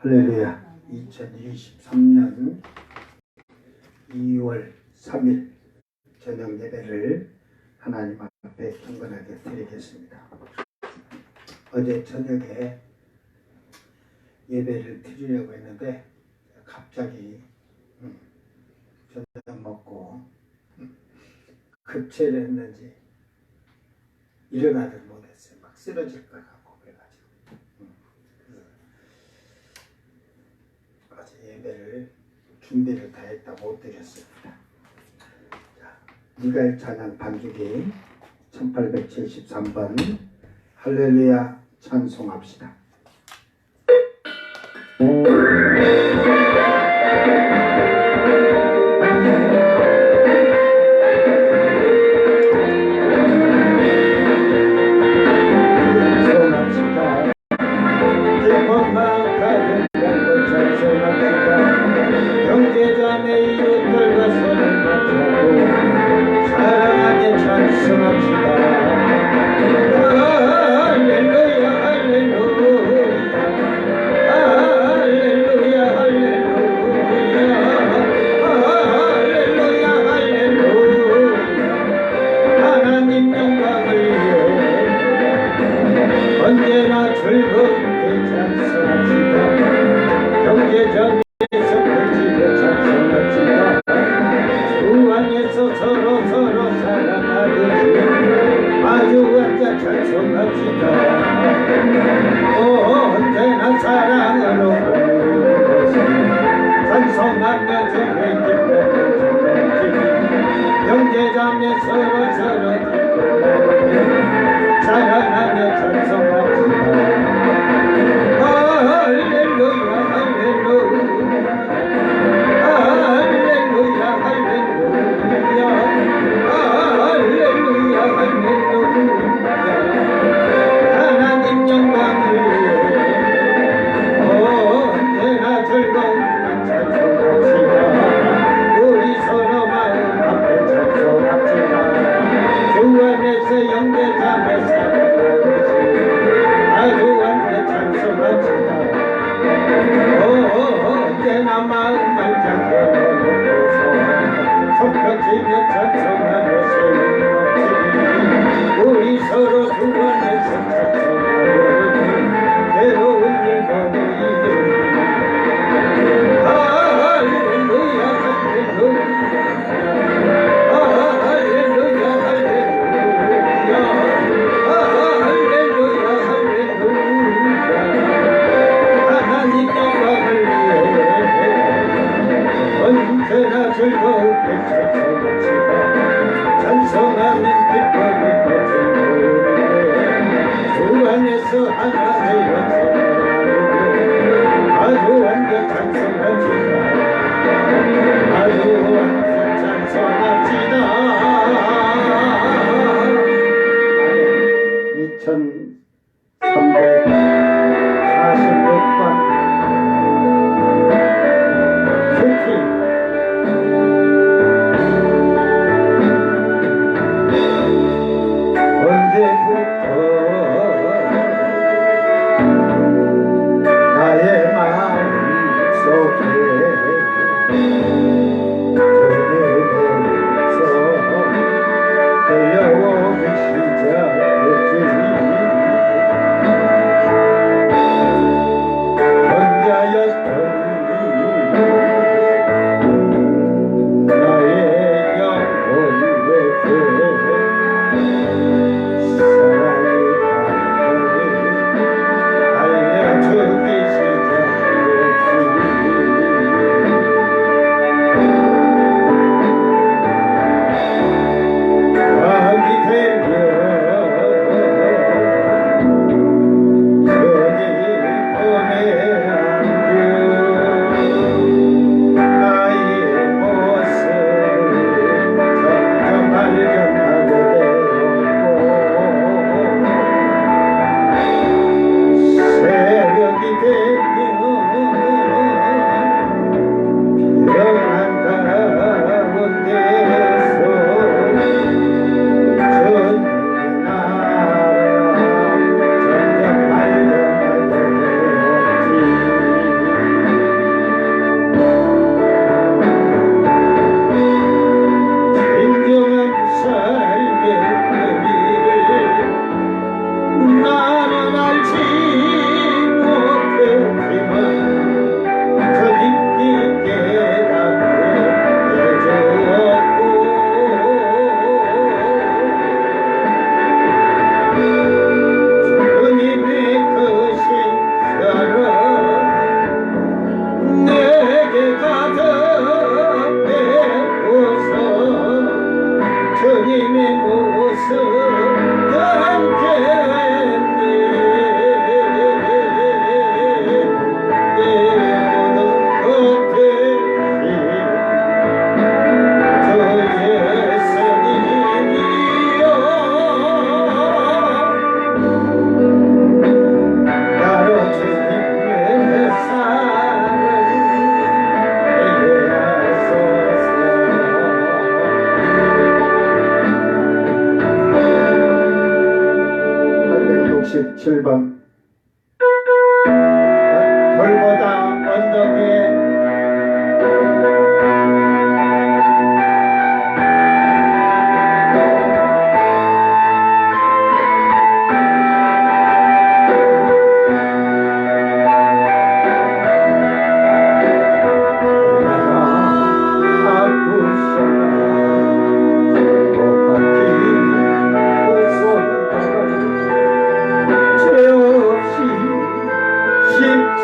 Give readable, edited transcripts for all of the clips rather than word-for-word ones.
할렐루야. 2023년 2월 3일 저녁 예배를 하나님 앞에 경건하게 드리겠습니다. 어제 저녁에 예배를 드리려고 했는데 갑자기 저녁 먹고 급체를 했는지 일어나질 못했어요. 막 쓰러질 것 같고 그래가지고 어제 예배를 준비를 다 했다 못 드렸습니다. 자, 미가엘 찬양 반주기 1873번 할렐루야 찬송합시다. 형제자매 이웃들과 손을 맞잡고 사랑하게 찬송합시다. 할렐루야 할렐루야 할렐루야 할렐루야 할렐루야 할렐루야 하나님 영광을 위해 언제나 즐겁게 찬송합시다. 형제자매 서로 사랑하듯이 아주 앉아 찬송합시다. 언제나 사랑으로 찬송하며 주의 기쁨을 형제자매 서로 기쁨을 사랑하며 찬송합시다. 할렐루야 할렐루야 할렐루야 할렐루야 할렐루야 하나님 영광을 위해 언제나 즐거운 찬송합시다. 우리 서로 마음 앞에 찬송합시다. 주 안에서 형제자매 사랑하듯이 아주 완전 찬송합시다. 언제나 마음만 잡고 손뼉치며 찬송하며 세움없이 우리 서로 주 안에서 찬송하며 괴로운 일만을 이겨주리. 할렐루야 할렐루야 할렐루야 할렐루야 할렐루야 하나님 영광을 위해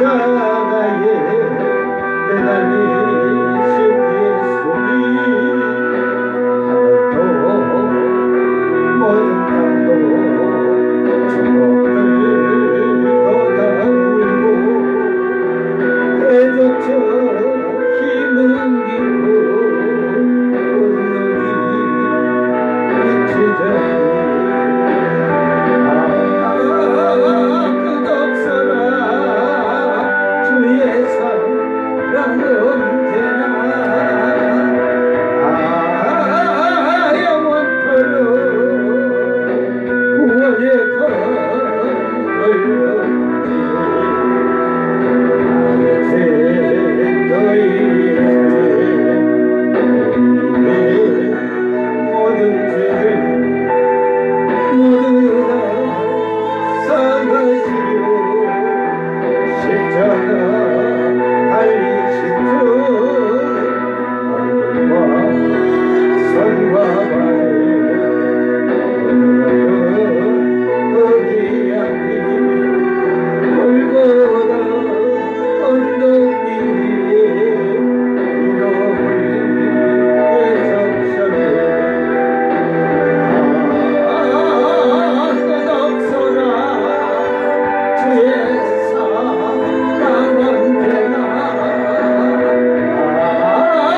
십자가에 매달리신 예수님 하늘도 모든 땅도 주먹들도 다 울고 해조쳐 힘은 깊고 온누리 미치자니 끝없어라 주의 사랑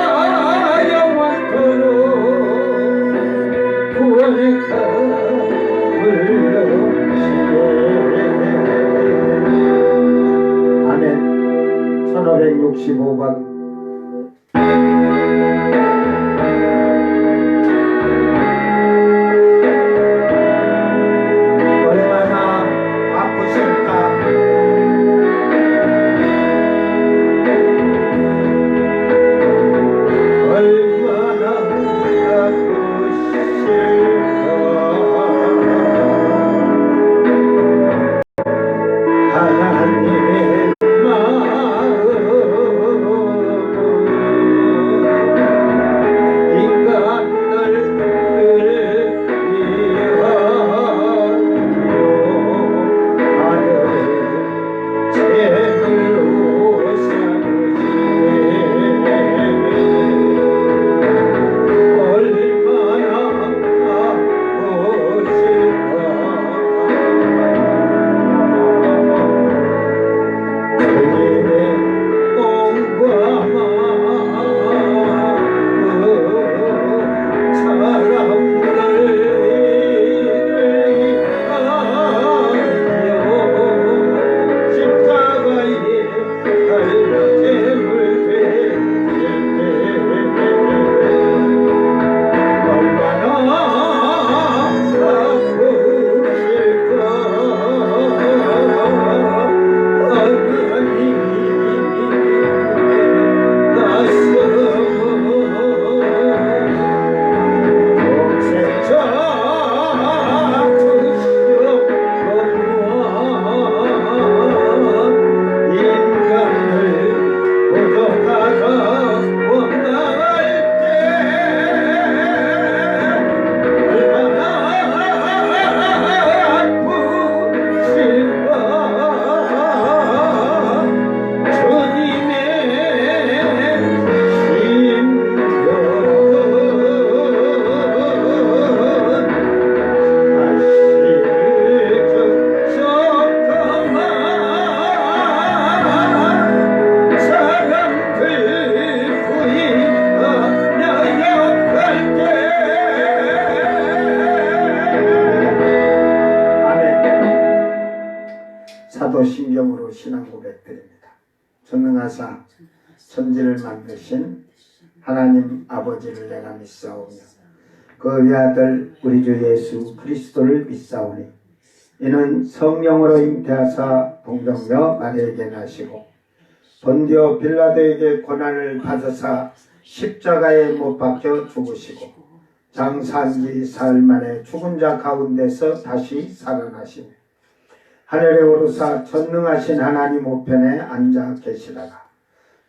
언제나 영원토록 구원의 아멘. 1565번 얼마나 아프실까? 얼마나 아프실까 하나님의 마음 인간들을 위하여 아들 죄물로 삼으시네 얼마나 아프실까 주님의 온과 마음 사람들을 위하여 십자가에 달려 제물 되실 때 얼마나 사도신경으로 신앙 고백드립니다. 전능하사 천지를 만드신 하나님 아버지를 내가 믿사오며 그 외아들 우리 주 예수 그리스도를 믿사오니 이는 성령으로 잉태하사 동정녀 마리아에게 나시고 본디오 빌라도에게 고난을 받으사 십자가에 못 박혀 죽으시고 장사한 지 사흘 만에 죽은 자 가운데서 다시 살아나시며 하늘에 오르사 전능하신 하나님 우편에 앉아 계시다가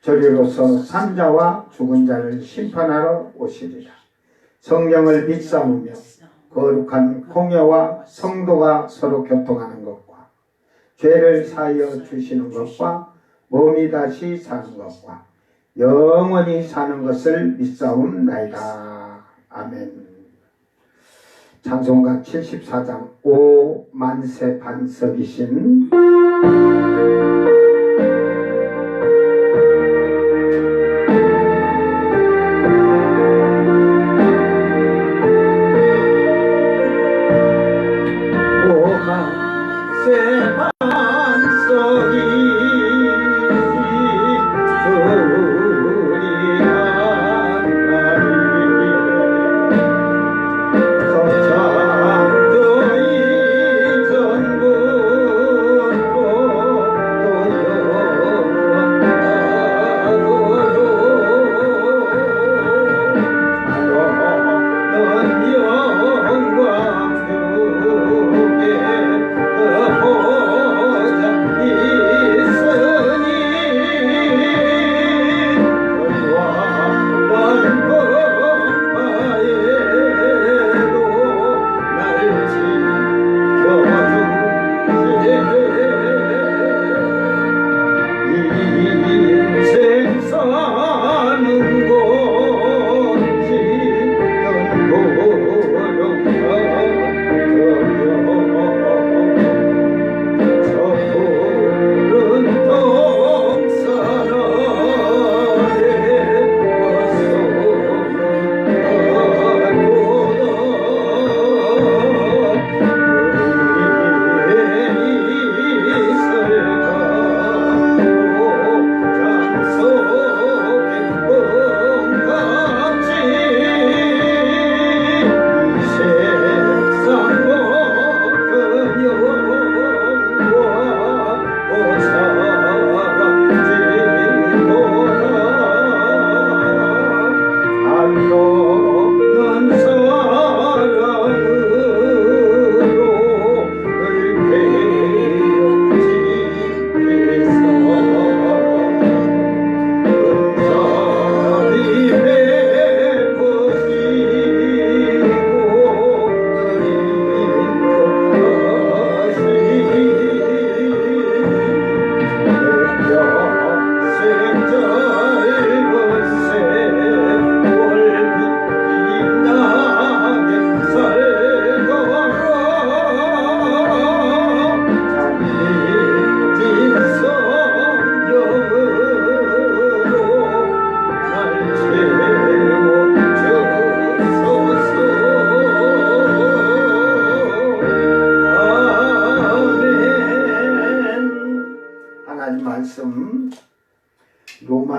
저리로서 산자와 죽은 자를 심판하러 오시리라. 성령을 믿사오며 거룩한 공예와 성도가 서로 교통하는 것과 죄를 사하여 주시는 것과 몸이 다시 사는 것과 영원히 사는 것을 믿사옵나이다. 아멘. 찬송가 74장 오 만세 반석이신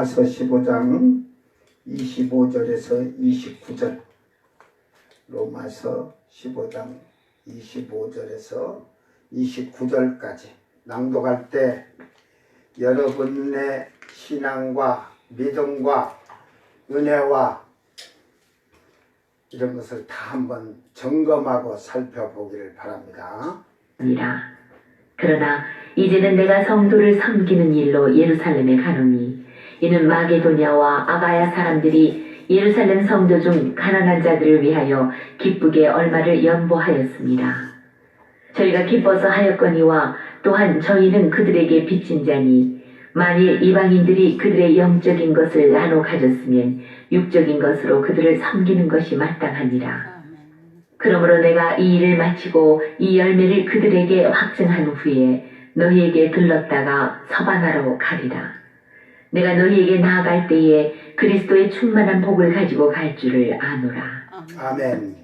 로마서 15장 25절에서 29절 로마서 15장 25절에서 29절까지 낭독할 때 여러분의 신앙과 믿음과 은혜와 이런 것을 다 한번 점검하고 살펴보기를 바랍니다. 그러나 이제는 내가 성도를 섬기는 일로 예루살렘에 가노니 이는 마게도냐와 아가야 사람들이 예루살렘 성도 중 가난한 자들을 위하여 기쁘게 얼마를 연보하였습니다. 저희가 기뻐서 하였거니와 또한 저희는 그들에게 빚진 자니 만일 이방인들이 그들의 영적인 것을 나눠 가졌으면 육적인 것으로 그들을 섬기는 것이 마땅하니라. 그러므로 내가 이 일을 마치고 이 열매를 그들에게 확증한 후에 너희에게 들렀다가 서반하러 가리라. 내가 너희에게 나아갈 때에 그리스도의 충만한 복을 가지고 갈 줄을 아노라. 아멘.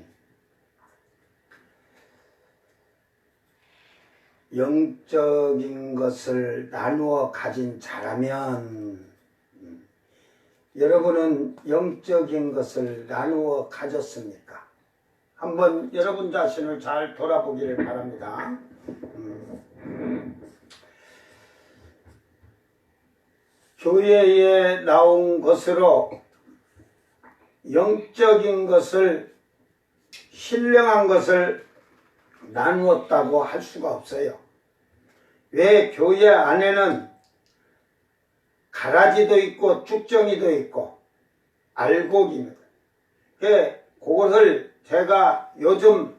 영적인 것을 나누어 가진 자라면 여러분은 영적인 것을 나누어 가졌습니까? 한번 여러분 자신을 잘 돌아보기를 바랍니다. 교회에 나온 것으로 영적인 것을 신령한 것을 나누었다고 할 수가 없어요. 왜? 교회 안에는 가라지도 있고 쭉정이도 있고 알곡입니다. 그것을 제가 요즘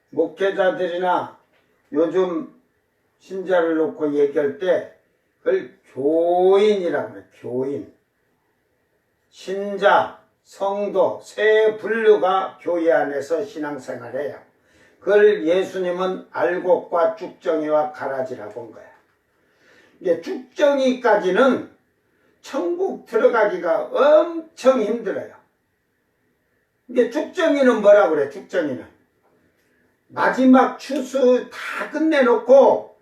목회자들이나 요즘 신자를 놓고 얘기할 때 그걸 교인이라고 그래. 교인. 신자, 성도, 세 분류가 교회 안에서 신앙생활해요. 그걸 예수님은 알곡과 쭉정이와 가라지라고 한 거야. 이게 쭉정이까지는 천국 들어가기가 엄청 힘들어요. 이게 쭉정이는 뭐라고 그래? 쭉정이는 마지막 추수 다 끝내놓고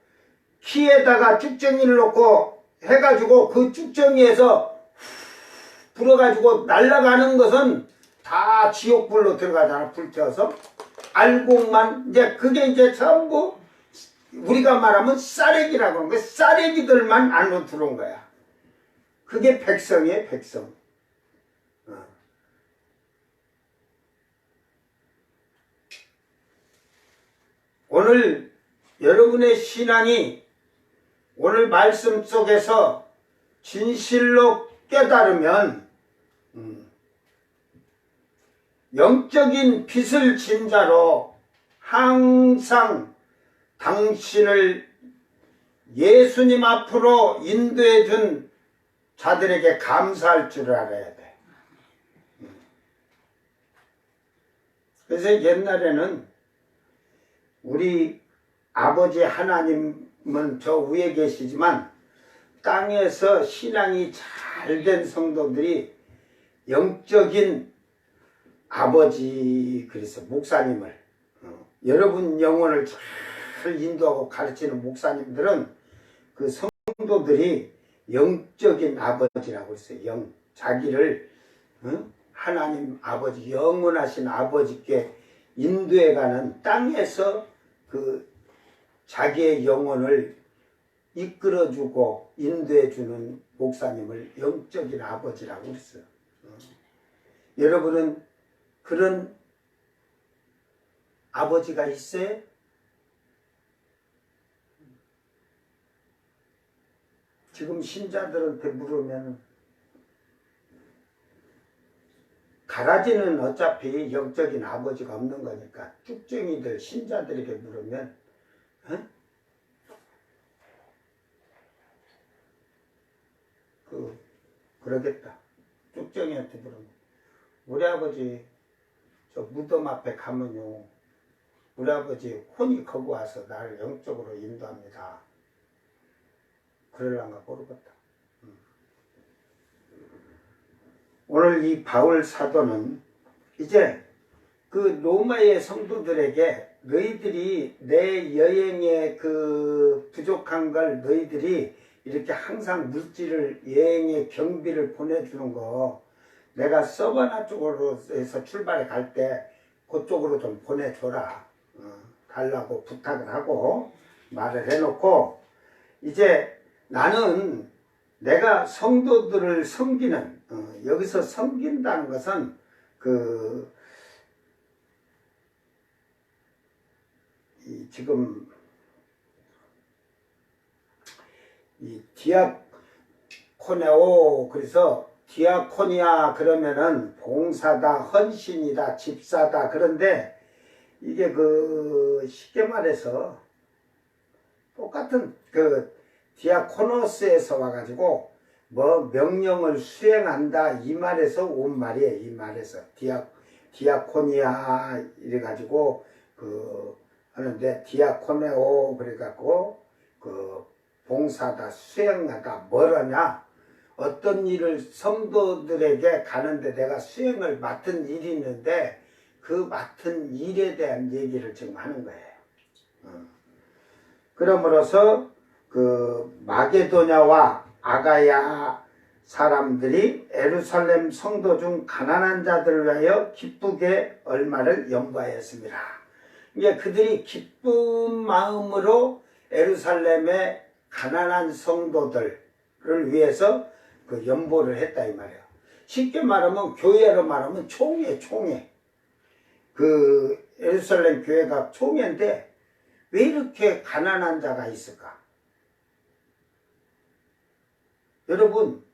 키에다가 쭉정이를 놓고 해가지고 그 쭉정이에서 불어가지고 날아가는 것은 다 지옥불로 들어가잖아. 불태워서 알곡만 이제 그게 이제 전부 우리가 말하면 쌀래기라고 하는 거야. 쌀래기들만 안으로 들어온 거야. 그게 백성이에요. 백성. 오늘 여러분의 신앙이 오늘 말씀 속에서 진실로 깨달으면 영적인 빚을 진 자로 항상 당신을 예수님 앞으로 인도해 준 자들에게 감사할 줄 알아야 돼. 그래서 옛날에는 우리 아버지 하나님은 저 위에 계시지만 땅에서 신앙이 잘 된 성도들이 영적인 아버지, 그래서 목사님을 여러분 영혼을 잘 인도하고 가르치는 목사님들은 그 성도들이 영적인 아버지라고 했어요. 자기를 하나님 아버지, 영원하신 아버지께 인도해가는 땅에서 그 자기의 영혼을 이끌어주고 인도해주는 목사님을 영적인 아버지라고 했어요. 여러분은 그런 아버지가 있어요? 지금 신자들한테 물으면 가라지는 어차피 영적인 아버지가 없는 거니까 쭉정이들 신자들에게 물으면 그러겠다. 쭉정이한테 물으면 우리 아버지 저 무덤 앞에 가면요 우리 아버지 혼이 거기 와서 나를 영적으로 인도합니다. 그럴란가 모르겠다. 오늘 이 바울 사도는 이제 그 로마의 성도들에게 너희들이 내 여행의 그 부족한 걸 너희들이 이렇게 항상 물질을 여행의 경비를 보내주는 거 내가 서바나 쪽으로 해서 출발해 갈 때 그쪽으로 좀 보내줘라. 달라고 부탁을 하고 말을 해놓고 이제 나는 내가 성도들을 섬기는 여기서 섬긴다는 것은 지금 이 디아코네오 그래서 디아코니아 그러면은 봉사다, 헌신이다, 집사다. 그런데 이게 쉽게 말해서 똑같은 디아코노스에서 와가지고 뭐 명령을 수행한다 이 말에서 온 말이에요. 이 말에서 디아코니아 이래가지고 하는데 디아코네오 그래갖고 봉사다, 수행하다 뭐라냐? 어떤 일을 성도들에게 가는데 내가 수행을 맡은 일이 있는데 그 맡은 일에 대한 얘기를 지금 하는 거예요. 그러므로서 마게도냐와 아가야 사람들이 에루살렘 성도 중 가난한 자들을 위하여 기쁘게 얼마를 연구하였습니다. 이게 그들이 기쁜 마음으로 에루살렘의 가난한 성도들을 위해서 연보를 했다 이 말이에요. 쉽게 말하면 교회로 말하면 총회. 에루살렘 교회가 총회인데 왜 이렇게 가난한 자가 있을까? 여러분,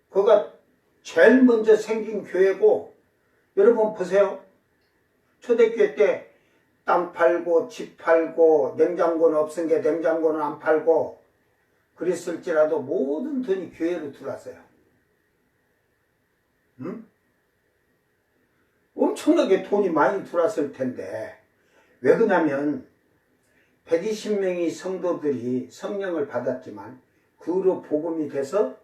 그거가 제일 먼저 생긴 교회고 여러분 보세요. 초대교회 때 땅 팔고 집 팔고 냉장고는 없은 게 냉장고는 안 팔고 그랬을지라도 모든 돈이 교회로 들어왔어요. 응? 엄청나게 돈이 많이 들어왔을 텐데 왜 그러냐면 120명의 성도들이 성령을 받았지만 그 후로 복음이 돼서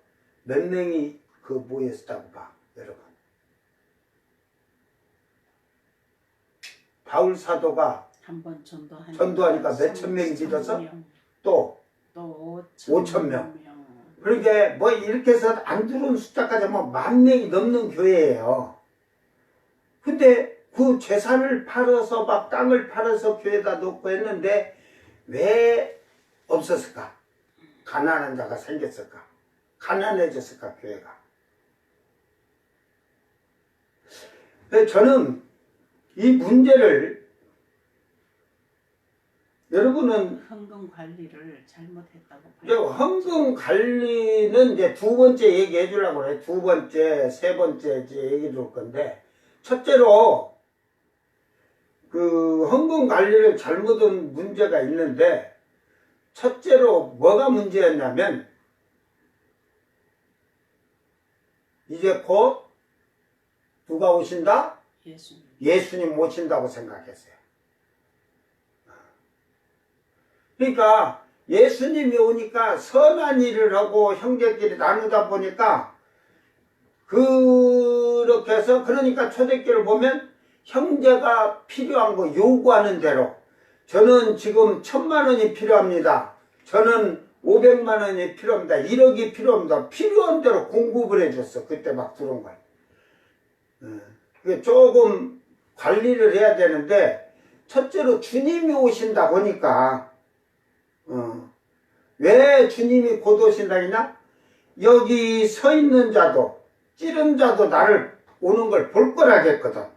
몇 명이 모였다고 봐, 여러분. 바울 사도가 한번 전도하니까 몇천 명이 믿어서 또 5천 명. 그러니까 뭐 이렇게 해서 안 들어온 숫자까지 하면 10,000명이 넘는 교회예요. 근데 그 재산을 팔아서 막 땅을 팔아서 교회에다 놓고 했는데 왜 없었을까? 가난한 자가 생겼을까? 가난해졌을까, 교회가? 그래서 저는 이 문제를 여러분은 헌금 관리를 잘못했다고 이제 헌금 관리는 이제 두 번째 얘기해 주려고 그래. 두 번째, 세 번째 이제 얘기해 줄 건데, 첫째로 그 헌금 관리를 잘못한 문제가 있는데, 첫째로 뭐가 문제였냐면, 이제 곧 누가 오신다? 예수님. 예수님 오신다고 생각했어요. 그러니까 예수님이 오니까 선한 일을 하고 형제끼리 나누다 보니까 그렇게 해서 그러니까 초대교회를 보면 형제가 필요한 거 요구하는 대로 저는 지금 1,000만 원이 필요합니다. 저는 500만 원이 필요합니다. 1억이 필요합니다. 필요한 대로 공급을 해줬어. 그때 막 들어온 걸. 조금 관리를 해야 되는데 첫째로 주님이 오신다 보니까 왜 주님이 곧 오신다 했냐? 여기 서 있는 자도 찌른 자도 나를 오는 걸 볼 거라겠거든.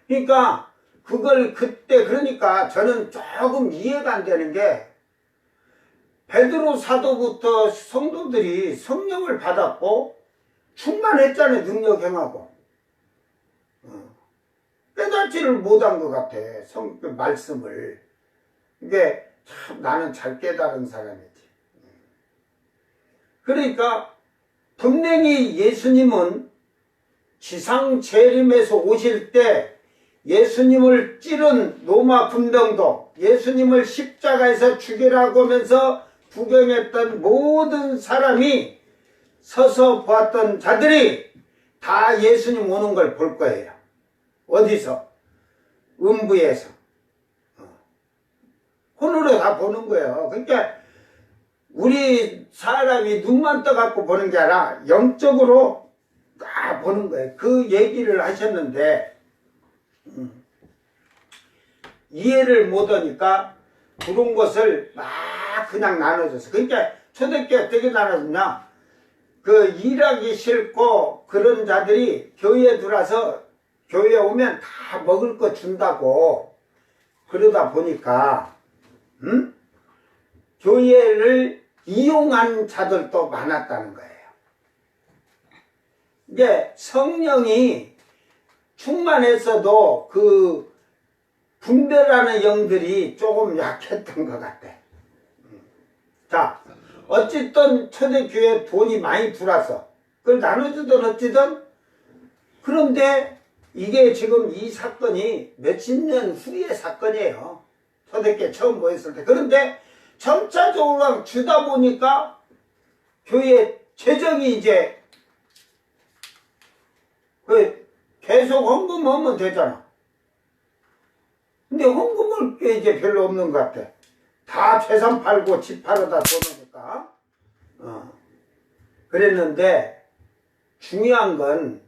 그러니까 그걸 그때 그러니까 저는 조금 이해가 안 되는 게 베드로 사도부터 성도들이 성령을 받았고 충만했잖아요. 능력 행하고 깨닫지를 못한 것 같아. 그 말씀을. 이게 참 나는 잘 깨달은 사람이지. 그러니까 분명히 예수님은 지상 재림에서 오실 때 예수님을 찌른 로마 군병도 예수님을 십자가에서 죽이라고 하면서 구경했던 모든 사람이 서서 보았던 자들이 다 예수님 오는 걸 볼 거예요. 어디서? 음부에서. 혼으로 다 보는 거예요. 그러니까 우리 사람이 눈만 떠갖고 보는 게 아니라 영적으로 다 보는 거예요. 그 얘기를 하셨는데 이해를 못하니까 그런 것을 막 그냥 나눠줬어. 그러니까 초대교회 어떻게 나눠줬냐? 그 일하기 싫고 그런 자들이 교회에 들어와서 교회에 오면 다 먹을 거 준다고 그러다 보니까 교회를 이용한 자들도 많았다는 거예요. 이게 성령이 충만했어도 그 분별하는 영들이 조금 약했던 것 같아. 자, 어쨌든 초대교회에 돈이 많이 들어와서 그걸 나눠주든 어찌든 그런데 이게 지금 이 사건이 몇십 년 후의 사건이에요. 초대교회 처음 모였을 때. 그런데 점차적으로 주다 보니까 교회 재정이 이제 계속 헌금하면 되잖아. 근데 헌금을 게 이제 별로 없는 것 같아. 다 재산 팔고 집 팔아다 돈하니까. 그랬는데 중요한 건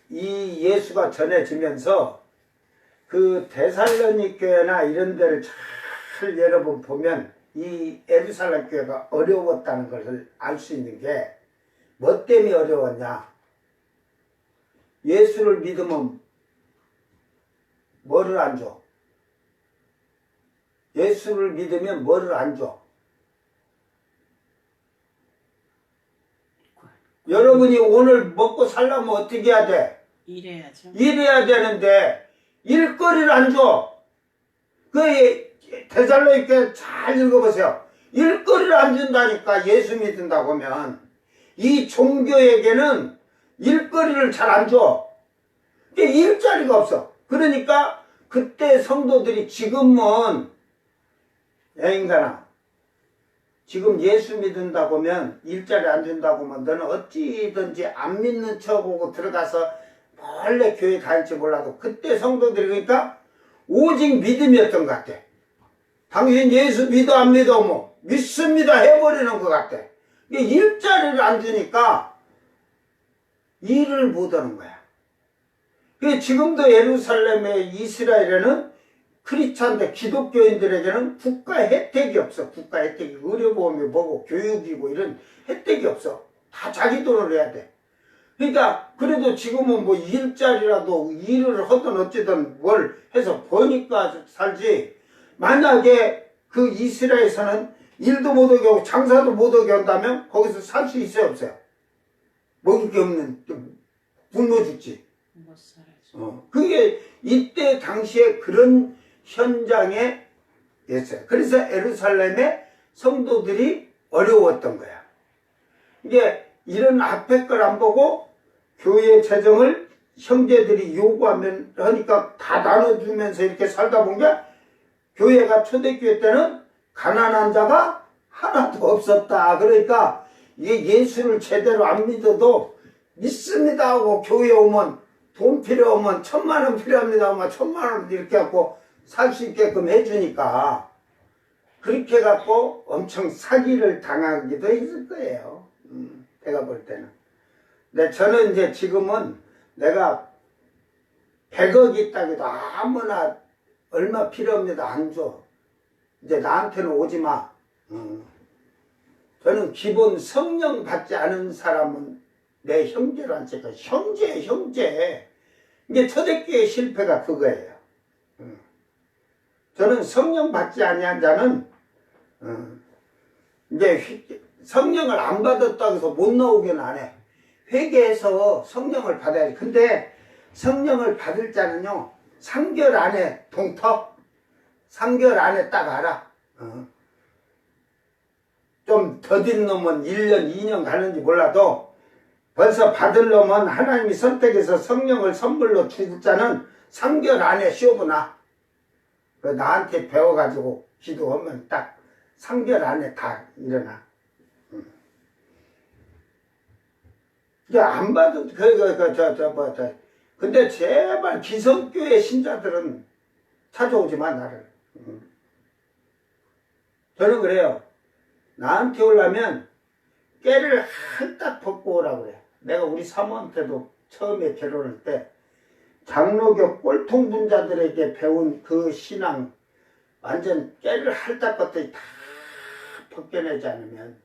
이 예수가 전해지면서 그 데살로니 교회나 이런 데를 잘 여러분 보면 이 예루살렘 교회가 어려웠다는 것을 알 수 있는 게 뭐 때문에 어려웠냐? 예수를 믿으면 뭐를 안 줘? 예수를 믿으면 뭐를 안 줘? 여러분이 오늘 먹고 살려면 어떻게 해야 돼? 일해야죠. 일해야 되는데 일거리를 안 줘. 그 데살로니가 잘 읽어보세요. 일거리를 안 준다니까. 예수 믿는다고 하면 이 종교에게는 일거리를 잘 안 줘. 일자리가 없어. 그러니까 그때 성도들이 지금은 야 인간아, 지금 예수 믿는다고 하면 일자리 안 준다고 하면 너는 어찌든지 안 믿는 척하고 들어가서 원래 교회 다닐지 몰라도 그때 성도들이 그러니까 오직 믿음이었던 것 같아. 당신 예수 믿어 안 믿어 뭐 믿습니다 해버리는 것 같아. 일자리를 안 주니까 일을 못하는 거야. 지금도 예루살렘의 이스라엘에는 크리스찬들 기독교인들에게는 국가 혜택이 없어. 국가 혜택이 의료보험이 뭐고 교육이고 이런 혜택이 없어. 다 자기 돈으로 해야 돼. 그러니까 그래도 지금은 뭐 일자리라도 일을 하든 어찌든 뭘 해서 버니까 살지. 만약에 그 이스라엘에서는 일도 못하게 하고 장사도 못하게 한다면 거기서 살 수 있어요 없어요? 먹을 게 없는 굶어 죽지. 못 살아죠. 그게 이때 당시에 그런 현장에 있어요. 그래서 예루살렘의 성도들이 어려웠던 거야. 이게 이런 앞에 걸 안 보고 교회 재정을 형제들이 요구하면 하니까 다 나눠주면서 이렇게 살다 본 게 교회가 초대교회 때는 가난한 자가 하나도 없었다. 그러니까 이게 예수를 제대로 안 믿어도 믿습니다 하고 교회 오면 돈 필요하면 1,000,000원 필요합니다 하면 1,000,000원 이렇게 갖고 살 수 있게끔 해주니까 그렇게 갖고 엄청 사기를 당하기도 했을 거예요. 내가 볼 때는. 근데 저는 이제 지금은 내가 100억 있다기도 아무나 얼마 필요합니다 안 줘. 이제 나한테는 오지 마. 저는 기본 성령 받지 않은 사람은 내 형제로 안 찍어. 형제. 이게 초대교회 실패가 그거예요. 저는 성령 받지 아니한 자는 이제 성령을 안 받았다고 해서 못 나오긴 안 해. 회개해서 성령을 받아야지. 근데 성령을 받을 자는요 3개월 안에 동터 3개월 안에 딱 알아. 좀 더딘 놈은 1년 2년 가는지 몰라도 벌써 받을 놈은 하나님이 선택해서 성령을 선물로 줄 자는 3개월 안에 시험이나 나한테 배워가지고 기도하면 딱 3개월 안에 다 일어나. 안 봐도 근데 제발 기성교회 신자들은 찾아오지 마 나를. 저는 그래요. 나한테 오려면 깨를 한딱 벗고 오라고 그래. 내가 우리 사모한테도 처음에 결혼할 때 장로교 꼴통 분자들에게 배운 그 신앙 완전 깨를 할딱 벗더니 다 벗겨내지 않으면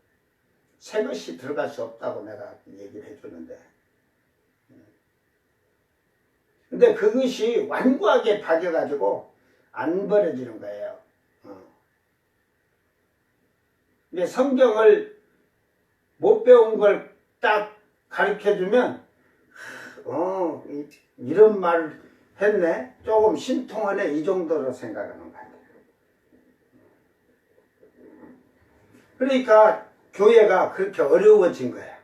새 것이 들어갈 수 없다고 내가 얘기를 해주는데, 근데 그것이 완고하게 박여가지고 안 버려지는 거예요. 근데 성경을 못 배운 걸 딱 가르쳐주면 이런 말 했네? 조금 신통하네? 이 정도로 생각하는 것 같아요. 그러니까 교회가 그렇게 어려워진 거야.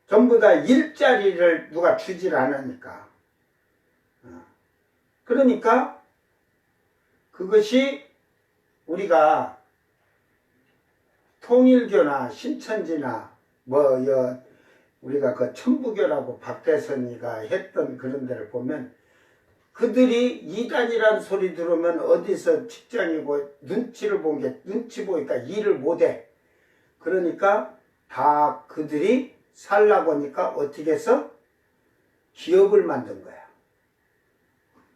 전부 다 일자리를 누가 주질 않으니까. 그러니까 그것이 우리가 통일교나 신천지나 우리가 그 천부교라고 박대선이가 했던 그런 데를 보면 그들이 이단이란 소리 들으면 어디서 직장이고 눈치를 본 게 눈치 보니까 일을 못해. 그러니까 다 그들이 살라고 하니까 어떻게 해서 기업을 만든 거야.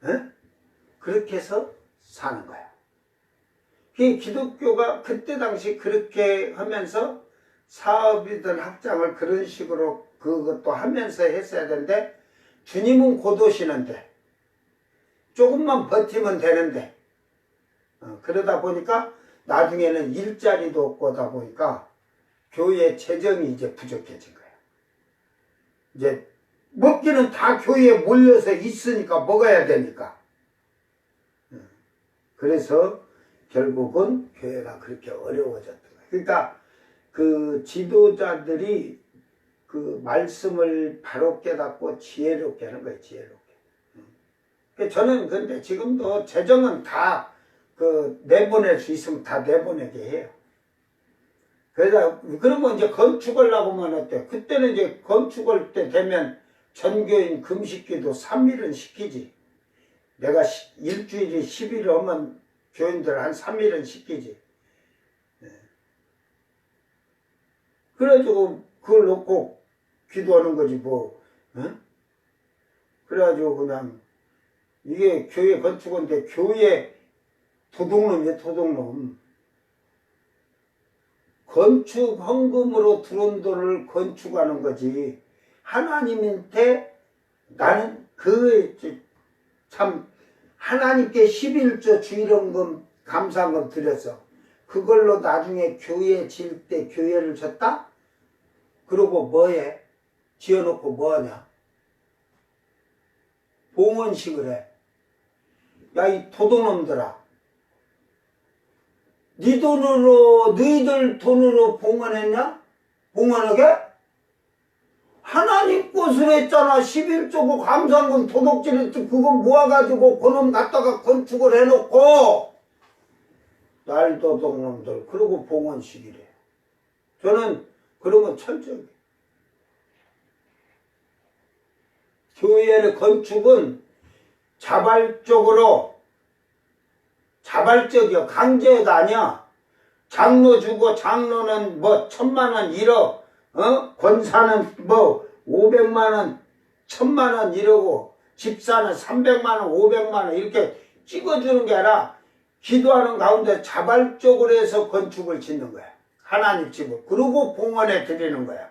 에? 그렇게 해서 사는 거야. 기독교가 그때 당시 그렇게 하면서 사업이든 학장을 그런 식으로 그것도 하면서 했어야 되는데 주님은 곧 오시는데 조금만 버티면 되는데 그러다 보니까 나중에는 일자리도 없고 하다 보니까 교회 재정이 이제 부족해진 거야. 이제 먹기는 다 교회에 몰려서 있으니까 먹어야 되니까. 그래서 결국은 교회가 그렇게 어려워졌던 거예요. 그러니까 그 지도자들이 그 말씀을 바로 깨닫고 지혜롭게 하는 거예요. 지혜롭게. 저는 근데 지금도 재정은 다 그 내보낼 수 있으면 다 내보내게 해요. 그러면 이제 건축을 하고만 어때? 그때는 이제 건축할 때 되면 전교인 금식기도 3일은 시키지. 내가 일주일에 10일 하면 교인들 한 3일은 시키지. 그래가지고 그걸 놓고 기도하는 거지 뭐. 응? 그래가지고 그냥 이게 교회 건축인데 교회 도둑놈이야 도둑놈. 건축 헌금으로 들어온 돈을 건축하는 거지. 하나님한테 나는 참 하나님께 11조 주일헌금 감사헌금 드렸어. 그걸로 나중에 교회 질 때 교회를 졌다? 그러고 뭐해? 지어놓고 뭐하냐? 봉헌식을 해. 야, 이 도둑놈들아. 너희들 돈으로 봉헌했냐? 봉헌하게? 하나님 것을 했잖아. 11조고 감사헌금 도둑질했지. 그거 모아가지고 그놈 갖다가 건축을 해놓고 날 도둑놈들 그러고 봉헌식이래. 저는 그런 건 철저히 교회의 건축은 자발적이야. 강제가 아니야. 장로 주고 장로는 뭐 1,000만원 1억, 권사는 뭐 500만원 1,000만원 이러고 집사는 300만원 500만원 이렇게 찍어주는 게 아니라 기도하는 가운데 자발적으로 해서 건축을 짓는 거야. 하나님 집을. 그러고 봉헌해 드리는 거야.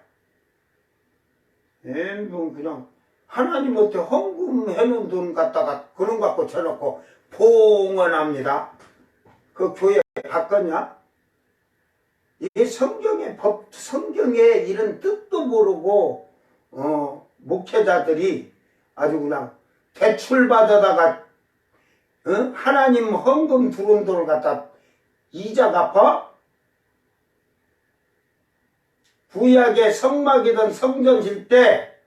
그냥 하나님한테 헌금해놓은 돈 갖다가 그런 거 갖고 쳐놓고 봉헌합니다. 그 교회 바꿨냐? 이게 성경의 법, 성경의 이런 뜻도 모르고 목회자들이 아주 그냥 대출 받아다가 하나님 헌금 들어온 돈을 갖다 이자 갚아? 구약의 성막이든 성전 질 때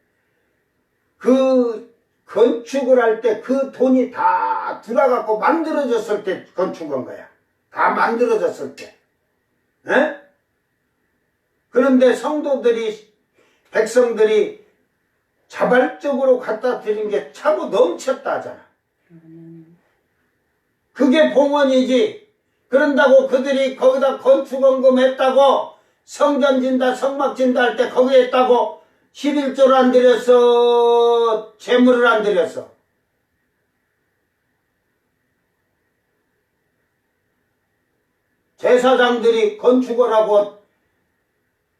그 건축을 할 때 그 돈이 다 들어갖고 만들어졌을 때 건축한 거야. 다 만들어졌을 때. 에? 그런데 성도들이, 백성들이 자발적으로 갖다 드린 게 차고 넘쳤다 하잖아. 그게 봉헌이지. 그런다고 그들이 거기다 건축헌금 했다고 성전 진다, 성막 진다 할 때 거기에 했다고 11조를 안 드렸어? 재물을 안 드렸어? 제사장들이 건축을 하고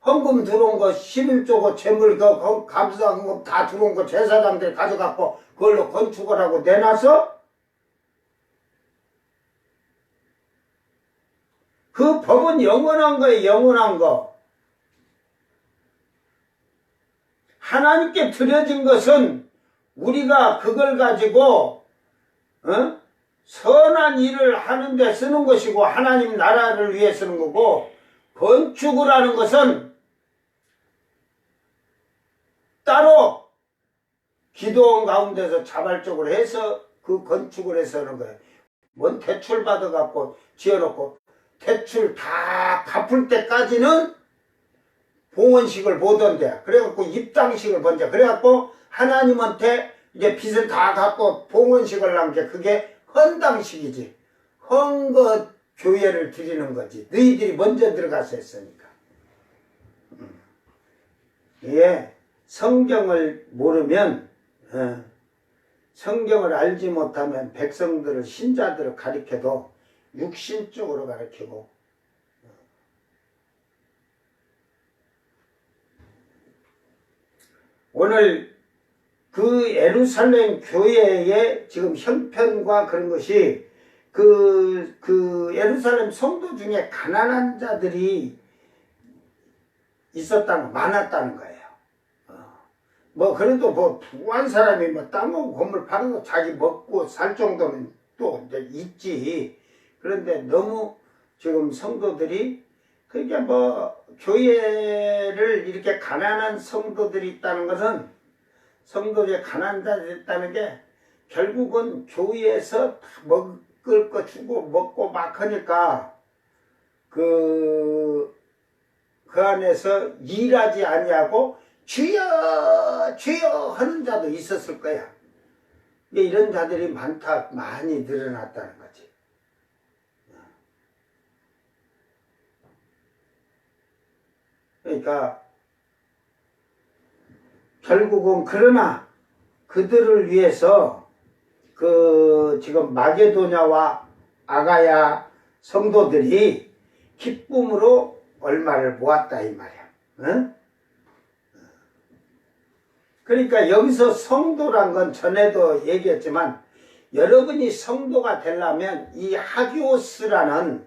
헌금 들어온 거 11조고 재물 감사헌금 다 들어온 거 제사장들이 가져갖고 그걸로 건축을 하고 내놔서 그 법은 영원한 거예요. 영원한 거. 하나님께 드려진 것은 우리가 그걸 가지고 선한 일을 하는데 쓰는 것이고 하나님 나라를 위해 쓰는 거고, 건축을 하는 것은 따로 기도원 가운데서 자발적으로 해서 그 건축을 해서 하는 거예요. 뭔 대출 받아갖고 지어놓고 대출 다 갚을 때까지는 봉헌식을 보던데, 그래갖고 입당식을 먼저, 그래갖고 하나님한테 이제 빚을 다 갚고 봉헌식을 한 게 그게 헌당식이지. 헌거 교회를 드리는 거지. 너희들이 먼저 들어가서 했으니까. 예, 성경을 모르면, 성경을 알지 못하면 백성들을, 신자들을 가리켜도 육신적으로 가리키고, 오늘 그 예루살렘 교회의 지금 형편과 그런 것이 그 예루살렘 성도 중에 가난한 자들이 있었다는, 많았다는 거예요. 뭐 그래도 뭐 부한 사람이 뭐 땅하고 건물 팔아도 자기 먹고 살 정도는 또 이제 있지. 그런데 너무 지금 성도들이 그게 뭐 교회를 이렇게 가난한 성도들이 있다는 것은 성도들이 가난자들이 있다는 게 결국은 교회에서 다 먹을 거 주고 먹고 막 하니까 그 안에서 일하지 아니하고 주여 주여 하는 자도 있었을 거야. 이런 자들이 많이 늘어났다는 거지. 그러니까 결국은 그러나 그들을 위해서 그 지금 마게도냐와 아가야 성도들이 기쁨으로 얼마를 모았다 이 말이야. 응? 그러니까 여기서 성도란 건 전에도 얘기했지만 여러분이 성도가 되려면 이 하기오스라는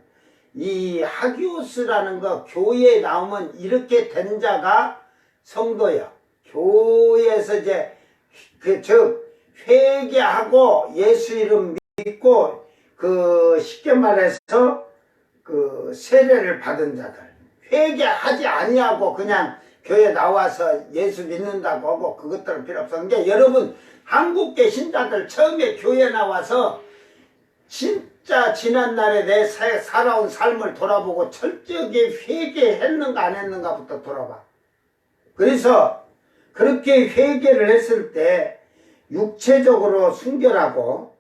거 교회에 나오면 이렇게 된 자가 성도예요. 교회에서 이제 즉 회개하고 예수 이름 믿고 그 쉽게 말해서 그 세례를 받은 자들, 회개하지 아니하고 그냥 교회 나와서 예수 믿는다고 하고 그것들은 필요 없어. 그러니까 여러분 한국계 신자들 처음에 교회 나와서 진짜 지난날에 내 살아온 삶을 돌아보고 철저하게 회개했는가 안 했는가부터 돌아봐. 그래서 그렇게 회개를 했을 때 육체적으로 순결하고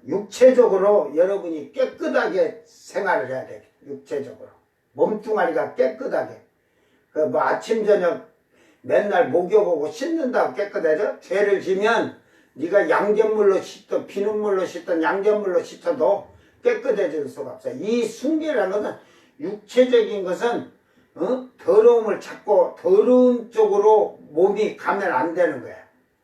육체적으로 여러분이 깨끗하게 생활을 해야 돼. 육체적으로 몸뚱아리가 깨끗하게. 그 뭐 아침 저녁 맨날 목욕하고 씻는다고 깨끗해져? 죄를 지면 네가 양잿물로 씻던 비눗물로 씻던 양잿물로 씻어도 깨끗해질 수가 없어. 이 순결이라는 것은 육체적인 것은 더러움을 찾고 더러운 쪽으로 몸이 가면 안 되는 거야.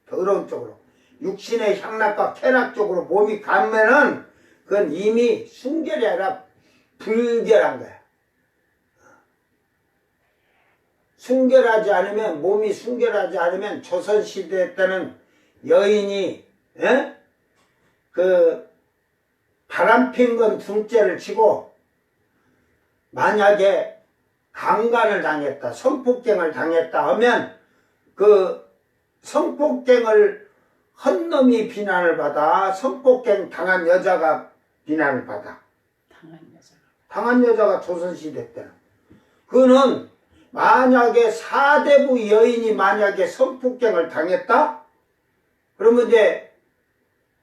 더러운 쪽으로. 육신의 향락과 쾌락 쪽으로 몸이 가면은 그건 이미 순결이 아니라 불결한 거야. 순결하지 않으면, 몸이 순결하지 않으면 조선시대 때는 여인이 그 바람핀 건 둘째를 치고 만약에 강간을 당했다, 성폭행을 당했다 하면 그 성폭행을 한 놈이 비난을 받아, 성폭행 당한 여자가 비난을 받아. 당한 여자가 조선시대 때는. 그는 만약에 사대부 여인이 만약에 성폭행을 당했다? 그러면 이제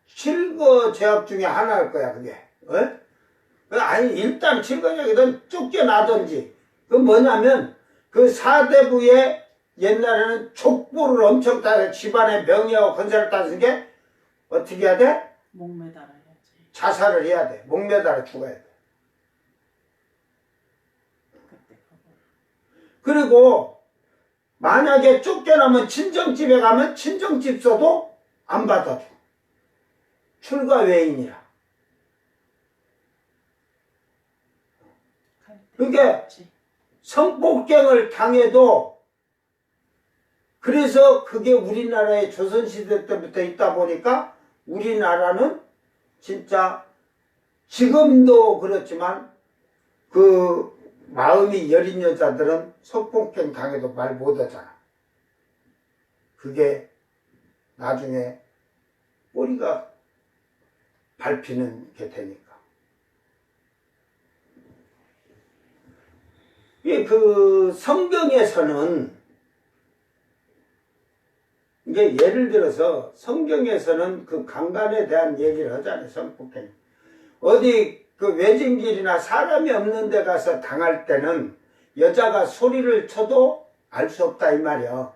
실거 죄악 중에 하나일 거야, 그게. 아니, 일단 실거죄이든 쫓겨나든지. 그 뭐냐면, 그 사대부의 옛날에는 족보를 엄청 따서 집안의 명예와 건설을 따는 게 어떻게 해야 돼? 목매달아야지. 자살을 해야 돼. 목매달아 죽어야 돼. 그리고 만약에 쫓겨나면 친정집에 가면 친정집서도 안 받아줘. 출가 외인이라. 그러니까 성폭행을 당해도 그래서 그게 우리나라의 조선시대 때부터 있다 보니까 우리나라는 진짜 지금도 그렇지만 그 마음이 여린 여자들은 성폭행 당해도 말 못하잖아. 그게 나중에 꼬리가 밟히는 게 되니까. 그 성경에서는 이게 예를 들어서 성경에서는 그 강간에 대한 얘기를 하잖아요. 성폭행. 어디 그 외진길이나 사람이 없는 데 가서 당할 때는 여자가 소리를 쳐도 알 수 없다 이 말이야.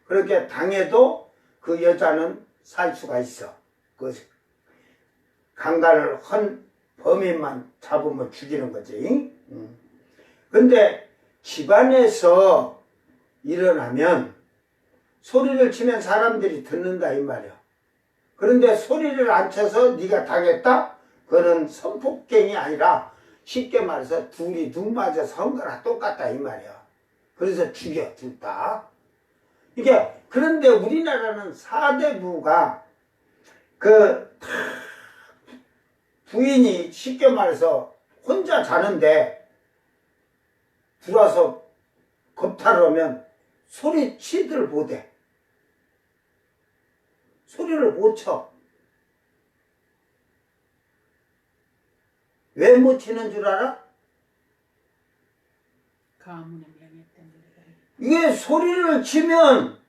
그렇게 당해도 그 여자는 살 수가 있어. 그 강간을 한 범인만 잡으면 죽이는 거지. 근데 집안에서 일어나면 소리를 치면 사람들이 듣는다 이 말이야. 그런데 소리를 안 쳐서 네가 당했다? 그거는 성폭행이 아니라 쉽게 말해서 둘이 눈 맞아서 한 거나 똑같다 이 말이야. 그래서 죽여 둘 다. 이게 그런데 우리나라는 사대부가 그 부인이 쉽게 말해서 혼자 자는데 들어와서 겁탈을 하면 소리치들 못해. 소리를 못 쳐. 왜 못 치는 줄 알아? 가문의 명예 때문에. 이게 소리를 치면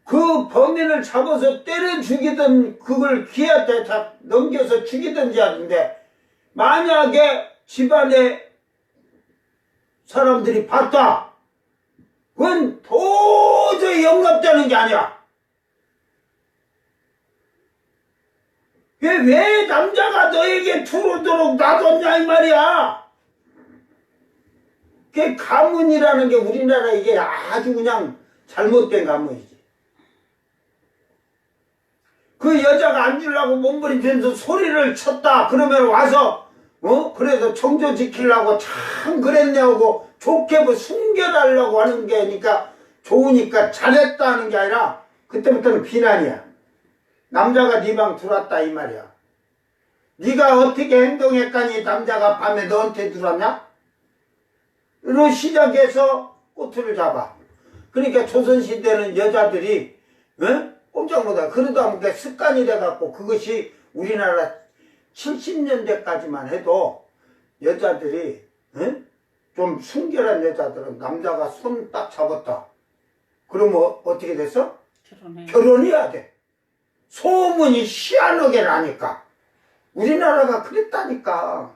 그 범인을 잡아서 때려 죽이든 그걸 귀한테 넘겨서 죽이든지 하는데, 만약에 집안에 사람들이 봤다, 그건 도저히 영납되는 게 아니야. 왜 남자가 너에게 들어오도록 놔뒀냐 이 말이야. 그 가문이라는 게 우리나라 이게 아주 그냥 잘못된 가문이지. 그 여자가 앉으려고 몸부림치면서 소리를 쳤다 그러면 와서 그래서 정조 지키려고 참 그랬냐고 좋게 뭐 숨겨달라고 하는 게 니까 좋으니까 잘했다 하는 게 아니라 그때부터는 비난이야. 남자가 네 방 들어왔다 이 말이야. 네가 어떻게 행동했까니 남자가 밤에 너한테 들어왔냐? 로 시작해서 꼬투를 잡아. 그러니까 조선시대는 여자들이 꼼짝 못하고 그러다 보니까 습관이 돼갖고 그것이 우리나라 70년대까지만 해도 여자들이 좀 순결한 여자들은 남자가 손 딱 잡았다 그러면 어떻게 됐어? 결혼해야 돼. 소문이 희한하게 나니까. 우리나라가 그랬다니까.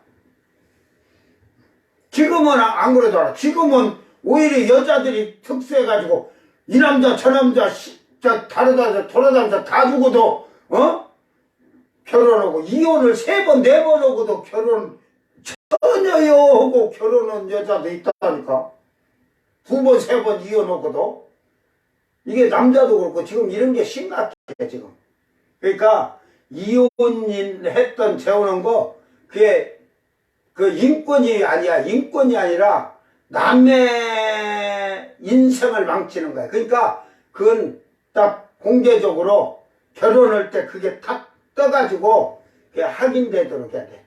지금은 안 그러더라. 지금은 오히려 여자들이 특수해가지고 이 남자 저 남자 다르다 돌아다니다 다 죽어도 결혼하고 이혼을 3번 4번 하고도 결혼 전혀요 하고 결혼한 여자도 있다니까. 2번 3번 이혼하고도. 이게 남자도 그렇고 지금 이런 게 심각해 지금. 그러니까 이혼했던 재혼한 거 그게 그 인권이 아니야. 인권이 아니라 남의 인생을 망치는 거야. 그러니까 그건 딱 공개적으로 결혼할 때 그게 탁 떠가지고 그게 확인되도록 해야 돼.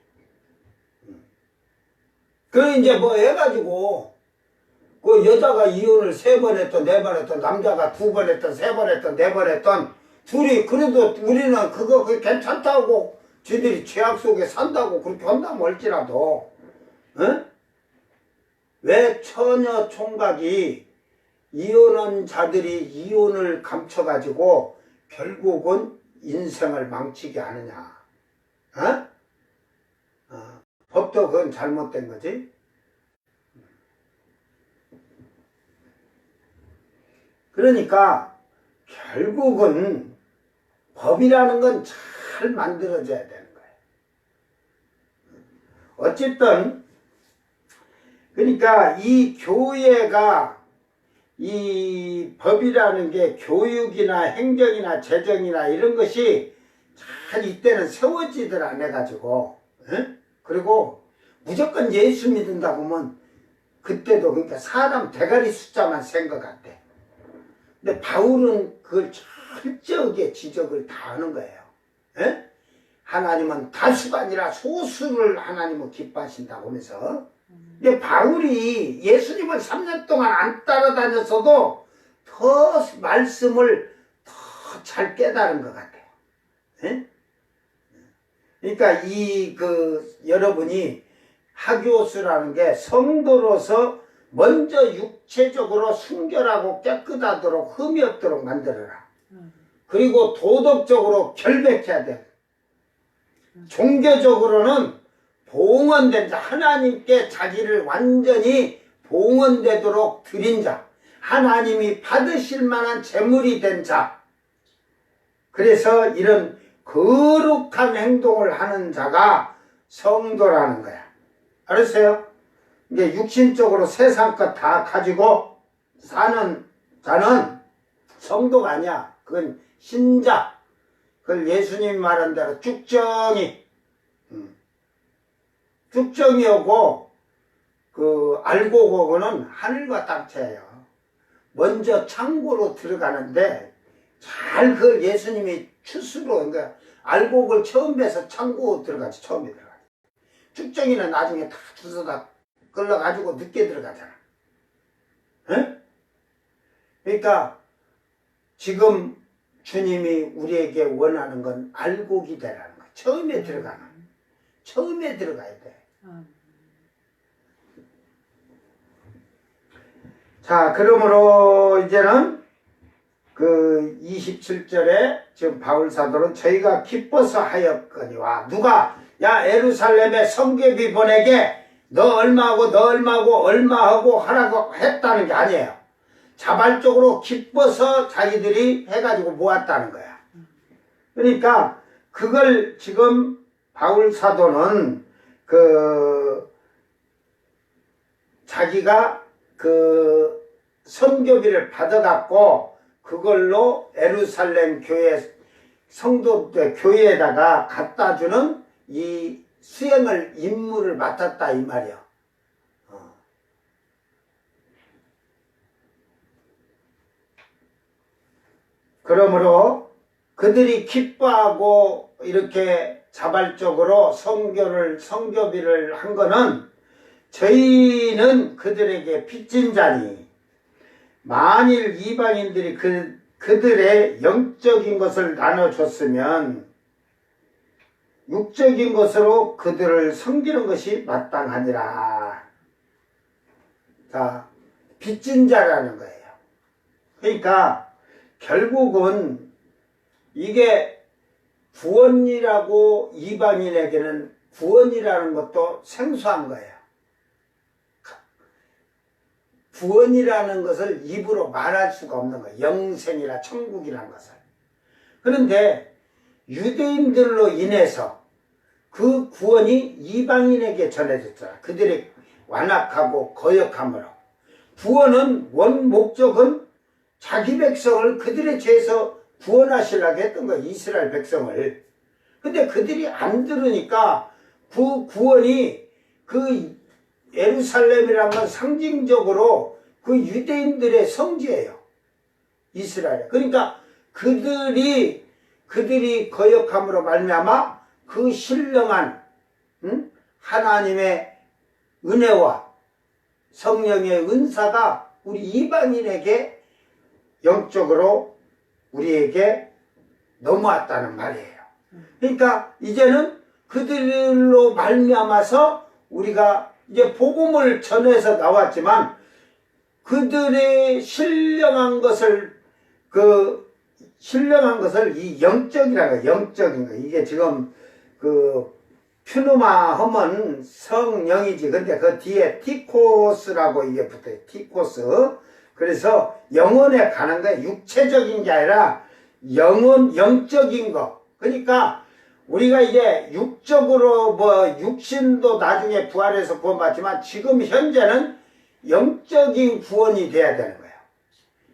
그 이제 뭐 해가지고 그 여자가 이혼을 3번 했던 4번 했던 남자가 2번 했던 3번 했던 4번 했던 둘이 그래도 우리는 그거 괜찮다고 쟤들이 죄악 속에 산다고 그렇게 한다면 할지라도 왜 처녀 총각이 이혼한 자들이 이혼을 감춰가지고 결국은 인생을 망치게 하느냐. 법도 그건 잘못된 거지. 그러니까 결국은 법이라는 건 잘 만들어져야 되는 거예요. 어쨌든 그러니까 이 교회가 이 법이라는 게 교육이나 행정이나 재정이나 이런 것이 잘 이때는 세워지들 안 해가지고 그리고 무조건 예수 믿는다고 하면 그때도 그러니까 사람 대가리 숫자만 센 것 같대. 근데 바울은 그걸 철저하게 지적을 다 하는 거예요. 하나님은 다수가 아니라 소수를 하나님은 기뻐하신다고 하면서. 근데 바울이 예수님을 3년 동안 안 따라다녔어도 더 말씀을 더 잘 깨달은 것 같아요. 그러니까 여러분이 하교수라는 게 성도로서 먼저 육체적으로 순결하고 깨끗하도록 흠이 없도록 만들어라. 그리고 도덕적으로 결백해야 돼. 종교적으로는 봉헌된 자, 하나님께 자기를 완전히 봉헌되도록 드린 자, 하나님이 받으실 만한 재물이 된 자. 그래서 이런 거룩한 행동을 하는 자가 성도라는 거야. 알았어요? 이게 육신적으로 세상 것 다 가지고 사는 자는 성도가 아니야. 그건 신자. 그걸 예수님이 말한 대로 쭉정이. 쭉정이 오고, 알고 보고는 하늘과 땅 차이에요. 먼저 창고로 들어가는데 잘 그걸 예수님이 추수로 그러니까 알곡을 처음 베서 창고 들어가지 처음에 들어가지. 쭉정이는 나중에 다 주워다 끌러가지고 늦게 들어가잖아. 응? 그러니까 지금 주님이 우리에게 원하는 건 알곡이 되라는 거야. 처음에 들어가는. 처음에 들어가야 돼. 자, 그러므로 이제는 그 27절에 지금 바울 사도는 저희가 기뻐서 하였거니와 누가 야 예루살렘에 성계비 보내게 너 얼마하고 너 얼마하고 얼마하고 하라고 했다는 게 아니에요. 자발적으로 기뻐서 자기들이 해가지고 모았다는 거야. 그러니까 그걸 지금 바울 사도는 자기가 선교비를 받아갖고 그걸로 예루살렘 교회 성도들 교회에다가 갖다 주는 이 수행을 임무를 맡았다 이 말이야. 그러므로 그들이 기뻐하고 이렇게 자발적으로 성교비를 한 거는 저희는 그들에게 빚진 자니 만일 이방인들이 그들의 영적인 것을 나눠줬으면 육적인 것으로 그들을 섬기는 것이 마땅하니라. 자, 빚진 자라는 거예요. 그러니까 결국은 이게 구원이라고 이방인에게는 구원이라는 것도 생소한 거예요. 구원이라는 것을 입으로 말할 수가 없는 거예요. 영생이라 천국이라는 것을. 그런데 유대인들로 인해서 그 구원이 이방인에게 전해졌잖아. 그들이 완악하고 거역함으로. 구원은 원 목적은 자기 백성을 그들의 죄에서 구원하시려고 했던 거예요. 이스라엘 백성을. 근데 그들이 안 들으니까 그 구원이 그 예루살렘이란 건 상징적으로 그 유대인들의 성지예요. 이스라엘. 그러니까 그들이 거역함으로 말미암아 그 신령한 하나님의 은혜와 성령의 은사가 우리 이방인에게 영적으로 우리에게 넘어왔다는 말이에요. 그러니까 이제는 그들로 말미암아서 우리가 이제 복음을 전해서 나왔지만 그들의 신령한 것을 이 영적이라고 영적인 거 이게 지금 퓨누마 하면 성령이지. 근데 그 뒤에 티코스라고 이게 붙어요. 티코스. 그래서 영혼에 가는 거예요. 육체적인 게 아니라 영적인 거. 그러니까 우리가 이제 육적으로 육신도 나중에 부활해서 구원받지만 지금 현재는 영적인 구원이 돼야 되는 거예요.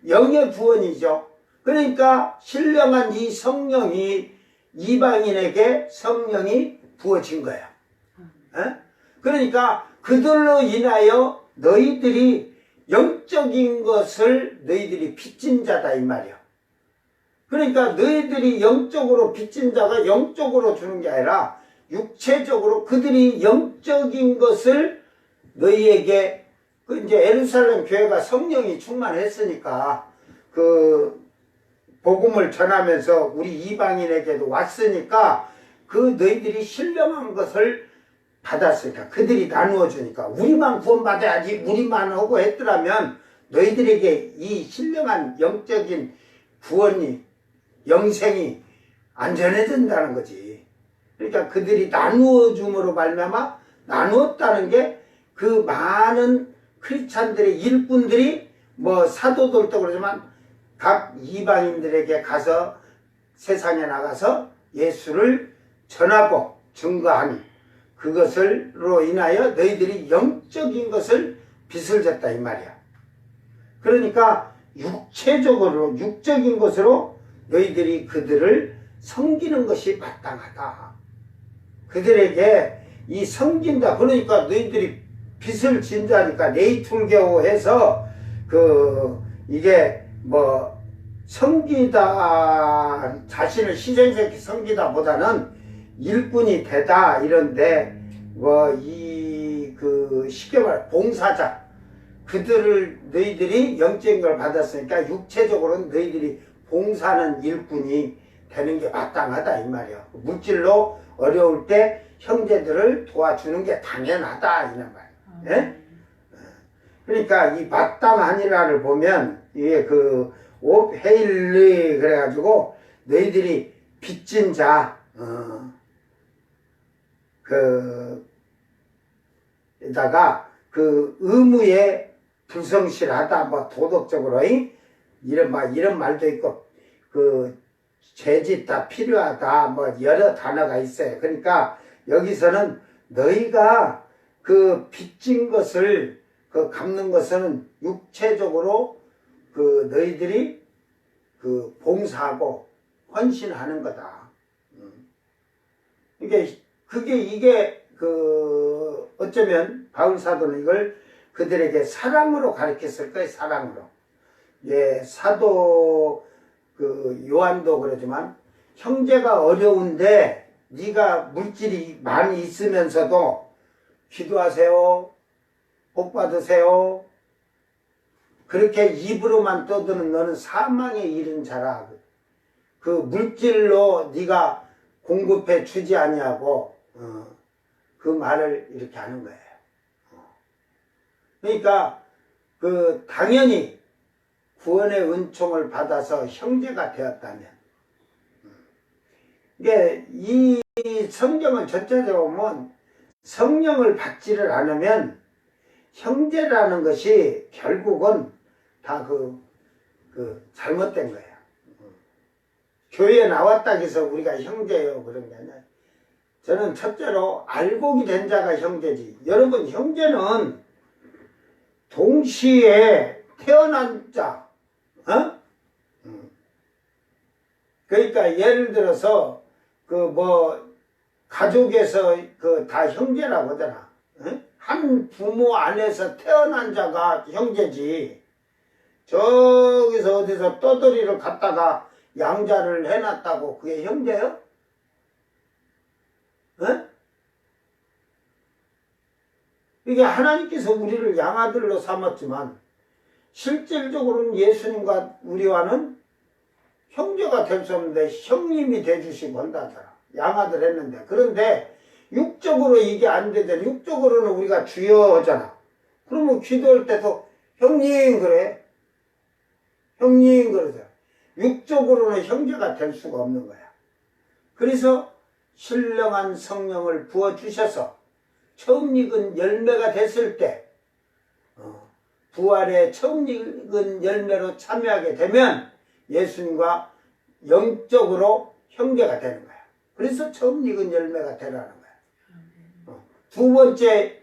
영의 구원이죠. 그러니까 신령한 이 성령이 이방인에게 성령이 부어진 거예요. 그러니까 그들로 인하여 너희들이 영적인 것을 너희들이 빚진 자다 이 말이야. 그러니까 너희들이 영적으로 빚진 자가 영적으로 주는 게 아니라 육체적으로 그들이 영적인 것을 너희에게 이제 예루살렘 교회가 성령이 충만했으니까 복음을 전하면서 우리 이방인에게도 왔으니까 너희들이 신령한 것을 받았으니까 그들이 나누어 주니까 우리만 구원받아야지 우리만 하고 했더라면 너희들에게 이 신령한 영적인 구원이 영생이 안 전해진다는 거지. 그러니까 그들이 나누어 줌으로 말미암아 나누었다는 게 그 많은 크리스찬들의 일꾼들이 사도들도 그러지만 각 이방인들에게 가서 세상에 나가서 예수를 전하고 증거하는 그것으로 인하여 너희들이 영적인 것을 빚을 졌다 이 말이야. 그러니까 육적인 것으로 너희들이 그들을 섬기는 것이 마땅하다. 그들에게 이 섬긴다. 그러니까 너희들이 빚을 진다니까 네이툴교에서 이게 뭐 섬기다, 자신을 희생시켜 섬기다 보다는 일꾼이 되다 이런데, 뭐 쉽게 말해 봉사자, 그들을 너희들이 영적인 걸 받았으니까 육체적으로는 너희들이 봉사하는 일꾼이 되는 게 마땅하다 이 말이야. 물질로 어려울 때 형제들을 도와주는 게 당연하다 이런 말이야. 예? 그러니까 이 마땅하니라를 보면 이게 옵헤일리 그래가지고 너희들이 빚진 자 에다가 의무에 불성실하다, 뭐 도덕적으로 이런 말도 있고 죄짓다, 필요하다, 뭐 여러 단어가 있어요. 그러니까 여기서는 너희가 빚진 것을 갚는 것은 육체적으로 너희들이 봉사하고 헌신하는 거다. 이게 어쩌면 바울 사도는 이걸 그들에게 사랑으로 가르쳤을 거예요. 사랑으로. 예, 사도 요한도 그러지만 형제가 어려운데 네가 물질이 많이 있으면서도 기도하세요, 복 받으세요, 그렇게 입으로만 떠드는 너는 사망에 이른 자라. 물질로 네가 공급해 주지 아니하고 그 말을 이렇게 하는 거예요. 그러니까 당연히 구원의 은총을 받아서 형제가 되었다면, 이게 이 성경을 전체적으로 보면 성령을 받지를 않으면 형제라는 것이 결국은 다 잘못된 거예요. 교회에 나왔다 해서 우리가 형제예요 그런 게 아니라, 저는 첫째로 알곡이 된 자가 형제지. 여러분, 형제는 동시에 태어난 자, 그러니까 예를 들어서 가족에서 다 형제라고 하잖아. 한 부모 안에서 태어난 자가 형제지. 저기서 어디서 떠돌이를 갖다가 양자를 해놨다고 그게 형제요? 이게 하나님께서 우리를 양아들로 삼았지만 실질적으로는 예수님과 우리와는 형제가 될 수 없는데 형님이 돼주시고 한다더라. 양아들 했는데. 그런데 육적으로 이게 안 되잖아. 육적으로는 우리가 주여 하잖아. 그러면 기도할 때도 형님 그래. 형님 그러잖아. 육적으로는 형제가 될 수가 없는 거야. 그래서 신령한 성령을 부어주셔서 처음 익은 열매가 됐을 때 부활의 처음 익은 열매로 참여하게 되면 예수님과 영적으로 형제가 되는 거야. 그래서 처음 익은 열매가 되라는 거야. 두 번째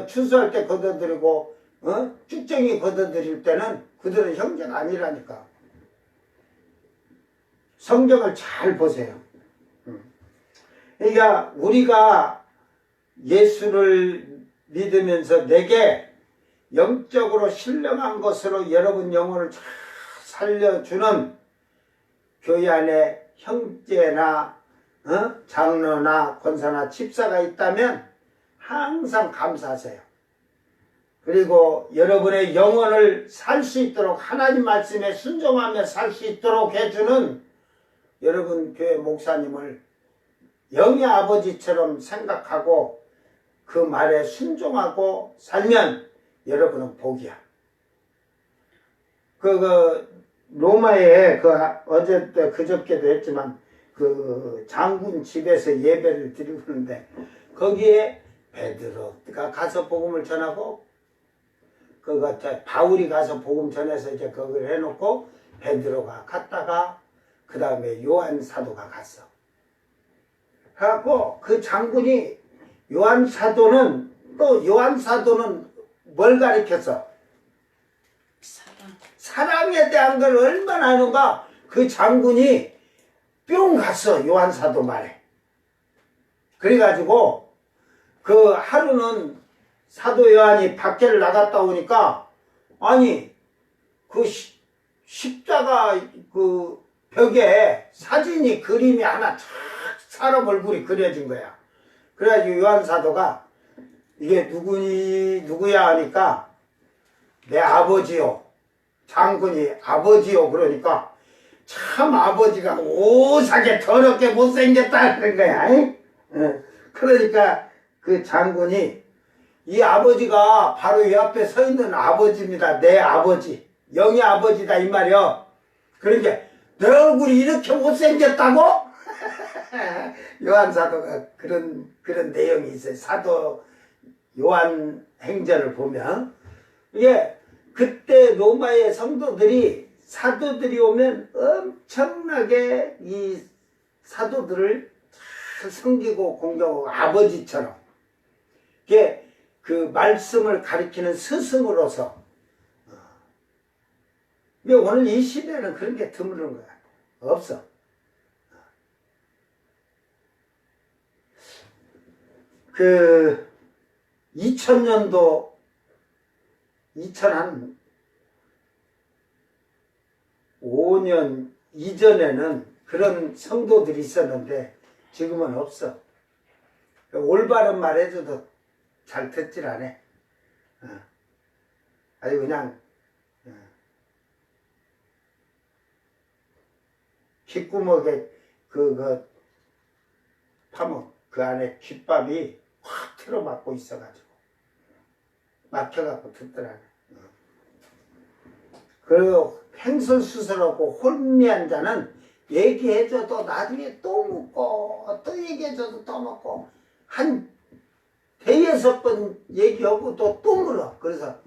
추수할 때 걷어들이고 쭉정이 걷어들일 때는 그들은 형제가 아니라니까. 성경을 잘 보세요. 그러니까 우리가 예수를 믿으면서 내게 영적으로 신령한 것으로 여러분 영혼을 잘 살려주는 교회 안에 형제나 장로나 권사나 집사가 있다면 항상 감사하세요. 그리고 여러분의 영혼을 살 수 있도록 하나님 말씀에 순종하며 살 수 있도록 해주는 여러분 교회 목사님을 영의 아버지처럼 생각하고 그 말에 순종하고 살면 여러분은 복이야. 로마에 어제 때 그저께도 했지만 장군 집에서 예배를 드리는데 거기에 베드로가 가서 복음을 전하고 바울이 가서 복음 전해서 이제 그걸 해놓고 베드로가 갔다가 그 다음에 요한 사도가 갔어. 그래갖고 그 장군이 요한 사도는 뭘 가르쳤어? 사랑에 대한 걸 얼마나 하는가? 그 장군이 뿅 갔어. 요한 사도 말에. 그래가지고 하루는 사도 요한이 밖에를 나갔다 오니까 아니 그 십자가 그 벽에 사진이 그림이 하나 쫙 사람 얼굴이 그려진 거야. 그래가지고 요한 사도가 이게 누구야 하니까 내 아버지요. 장군이 아버지요. 그러니까 참 아버지가 오사게 더럽게 못생겼다 그런 거야. 그러니까 그 장군이 이 아버지가 바로 이 앞에 서 있는 아버지입니다. 내 아버지. 영의 아버지다 이 말이요. 그러니까 내 얼굴이 이렇게 못생겼다고? 요한 사도가 그런 내용이 있어요. 사도 요한 행전을 보면 이게 그때 로마의 성도들이 사도들이 오면 엄청나게 이 사도들을 잘 섬기고 공경하고 아버지처럼 이게 그 말씀을 가리키는 스승으로서 오늘 이 시대는 그런 게 드무른 거야. 없어. 그 2000년도 2005년 이전에는 그런 성도들이 있었는데 지금은 없어. 올바른 말 해줘도 잘 듣질 않아. 아주 그냥 귓구멍에 파면 그 안에 귓밥이 확 틀어막고 있어가지고 막혀갖고 듣더라네. 그리고 횡설수설하고 혼미한 자는 얘기해줘도 나중에 또 묻고 또 얘기해줘도 또 묻고 한 대여섯 번 얘기하고 또 물어. 그래서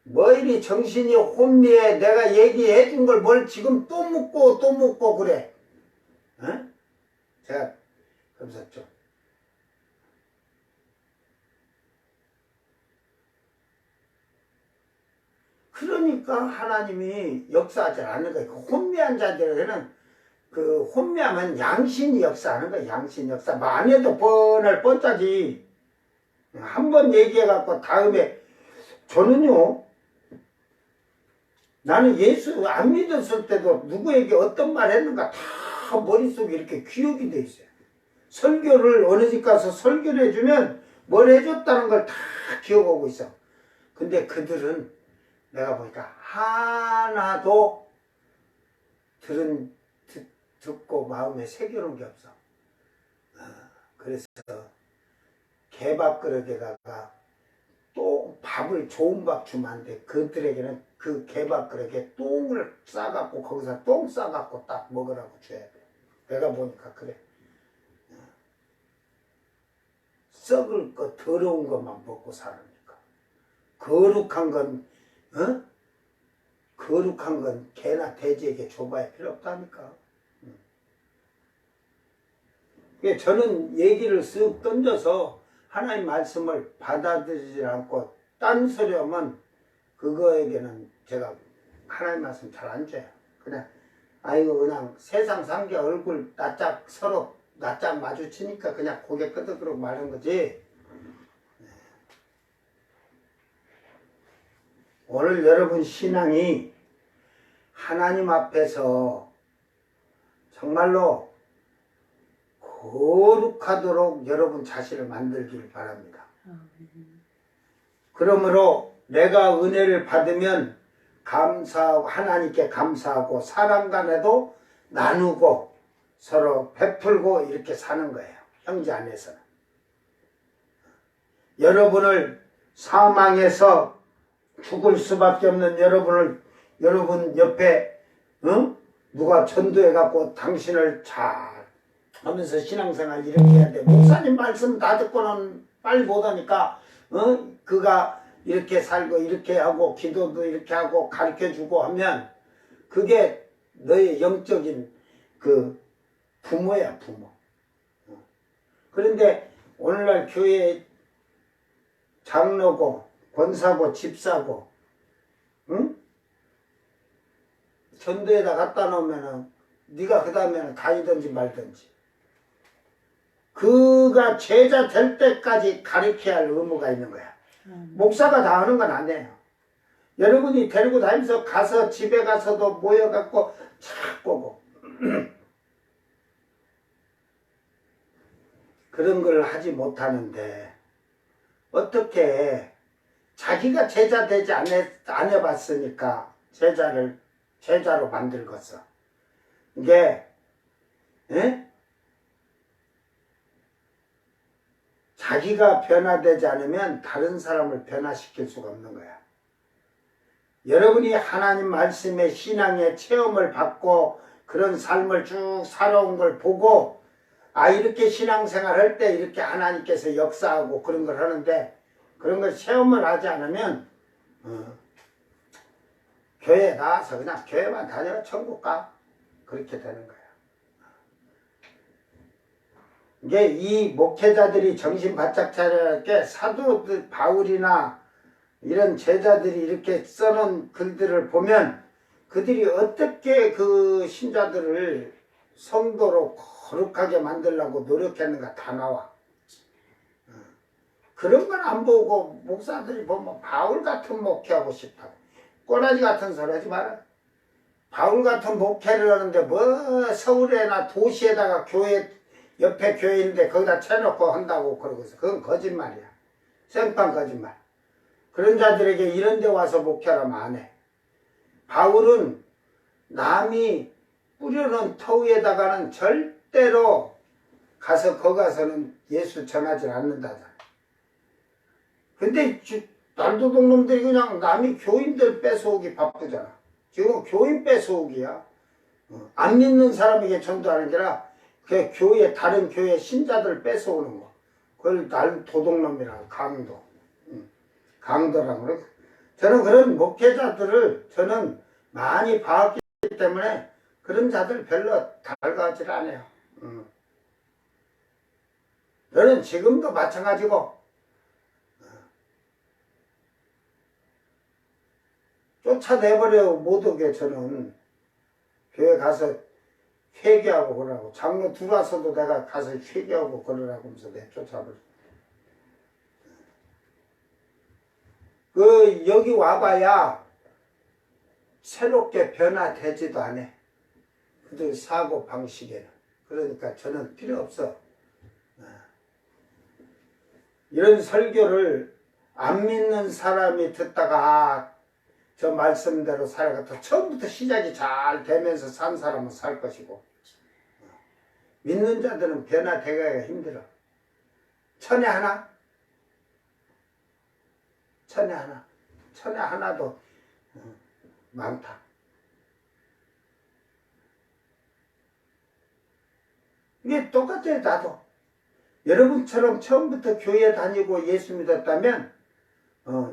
뭐 이리 정신이 혼미해. 내가 얘기해준 걸 뭘 지금 또 묻고 그래. 제가 그래서 좀 그러니까 하나님이 역사하지 않는 거예요. 그 혼미한 자들에는 그 혼미하면 양신이 역사하는 거예요. 양신 역사. 만에도 뻔할 뻔짜지. 한 번 얘기해갖고 다음에 저는요. 나는 예수 안 믿었을 때도 누구에게 어떤 말 했는가 다 머릿속에 이렇게 기억이 돼 있어요. 설교를 어느 집 가서 설교를 해주면 뭘 해줬다는 걸 다 기억하고 있어. 근데 그들은 내가 보니까 하나도 듣고 마음에 새겨놓은 게 없어. 그래서 개밥그릇에다가 또 밥을 좋은 밥 주면 안 돼. 그들에게는 그 개밥그릇에 똥을 싸갖고 거기서 똥 싸갖고 딱 먹으라고 줘야 돼. 내가 보니까 그래. 썩을 거 더러운 것만 먹고 사니까. 거룩한 건 거룩한 건 개나 돼지에게 줘봐야 필요 없다니까. 저는 얘기를 쓱 던져서 하나님 말씀을 받아들이지 않고 딴소리 하면 그거에게는 제가 하나님 말씀 잘 안 줘요. 그냥 아이고 그냥 세상 산게 얼굴 낯짝 서로 낯짝 마주치니까 그냥 고개 끄덕끄덕 말한 거지. 오늘 여러분 신앙이 하나님 앞에서 정말로 거룩하도록 여러분 자신을 만들기를 바랍니다. 그러므로 내가 은혜를 받으면 감사하고 하나님께 감사하고 사람 간에도 나누고 서로 베풀고 이렇게 사는 거예요. 형제 안에서는. 여러분을 사망해서 죽을 수밖에 없는 여러분 옆에 누가 전도해갖고 당신을 잘 하면서 신앙생활 이렇게 해야 돼. 목사님 말씀 다 듣고는 빨리 못하니까 그가 이렇게 살고 이렇게 하고 기도도 이렇게 하고 가르쳐주고 하면 그게 너의 영적인 그 부모야 부모. 그런데 오늘날 교회 장로고 권사고 집사고 전도에다 갖다 놓으면은 네가 그 다음에는 다니든지 말든지 그가 제자 될 때까지 가르쳐야 할 의무가 있는 거야. 목사가 다 하는 건 아니에요. 여러분이 데리고 다니면서 가서 집에 가서도 모여갖고 착 보고 그런 걸 하지 못하는데 어떻게 자기가 제자 되지 안 해봤으니까 제자로 만들겠어. 이게 자기가 변화되지 않으면 다른 사람을 변화시킬 수가 없는 거야. 여러분이 하나님 말씀의 신앙의 체험을 받고 그런 삶을 쭉 살아온 걸 보고 이렇게 신앙생활 할 때 이렇게 하나님께서 역사하고 그런 걸 하는데 그런 걸 체험을 하지 않으면 교회에 나와서 그냥 교회만 다녀 천국 가 그렇게 되는 거야. 이게 이 목회자들이 정신 바짝 차려야 게 사도들 바울이나 이런 제자들이 이렇게 써놓은 글들을 보면 그들이 어떻게 그 신자들을 성도로 거룩하게 만들려고 노력했는가 다 나와. 그런 건 안 보고 목사들이 보면 바울 같은 목회하고 싶다. 꼬라지 같은 소리 하지 마라. 바울 같은 목회를 하는데 뭐 서울에나 도시에다가 교회 옆에 교회 있는데 거기다 쳐놓고 한다고 그러고서 그건 거짓말이야. 생판 거짓말. 그런 자들에게 이런 데 와서 목회하면 안 해. 바울은 남이 뿌려놓은 터위에다가는 절대로 거기 가서는 예수 전하지 않는다잖아. 근데 날도동 놈들이 그냥 남이 교인들 뺏어오기 바쁘잖아. 지금 교인 뺏어오기야. 안 믿는 사람에게 전도하는 게 아니라 그 교회 다른 교회 신자들 뺏어오는 거. 그걸 날도둑놈이라고 강도라고 그래. 저는 그런 목회자들을 저는 많이 봐왔기 때문에 그런 자들 별로 달가지를 않아요. 저는 지금도 마찬가지고 쫓아내버려 못 오게 저는 교회 가서 회개하고 그러라고 장로 들어와서도 내가 가서 회개하고 그러라고 하면서 내쫓아버려. 여기 와봐야 새롭게 변화되지도 않아. 그들 사고 방식에는. 그러니까 저는 필요 없어. 이런 설교를 안 믿는 사람이 듣다가 저 말씀대로 살아갔다 처음부터 시작이 잘 되면서 산 사람은 살 것이고 믿는 자들은 변화되기가 힘들어. 천에 하나? 천에 하나도 많다. 이게 똑같아요. 나도 여러분처럼 처음부터 교회 다니고 예수 믿었다면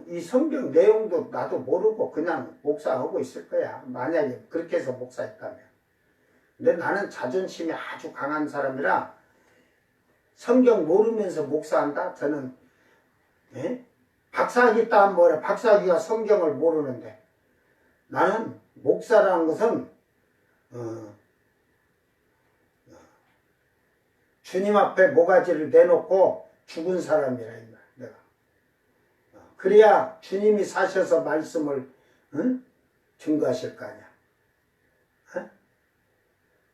이 성경 내용도 나도 모르고 그냥 목사하고 있을 거야. 만약에 그렇게 해서 목사했다면. 근데 나는 자존심이 아주 강한 사람이라 성경 모르면서 목사한다? 저는 박사학위 따면 뭐래. 박사학위가 성경을 모르는데 나는 목사라는 것은 주님 앞에 모가지를 내놓고 죽은 사람이라 이 말. 내가 그래야 주님이 사셔서 말씀을 증거하실 거 아니야.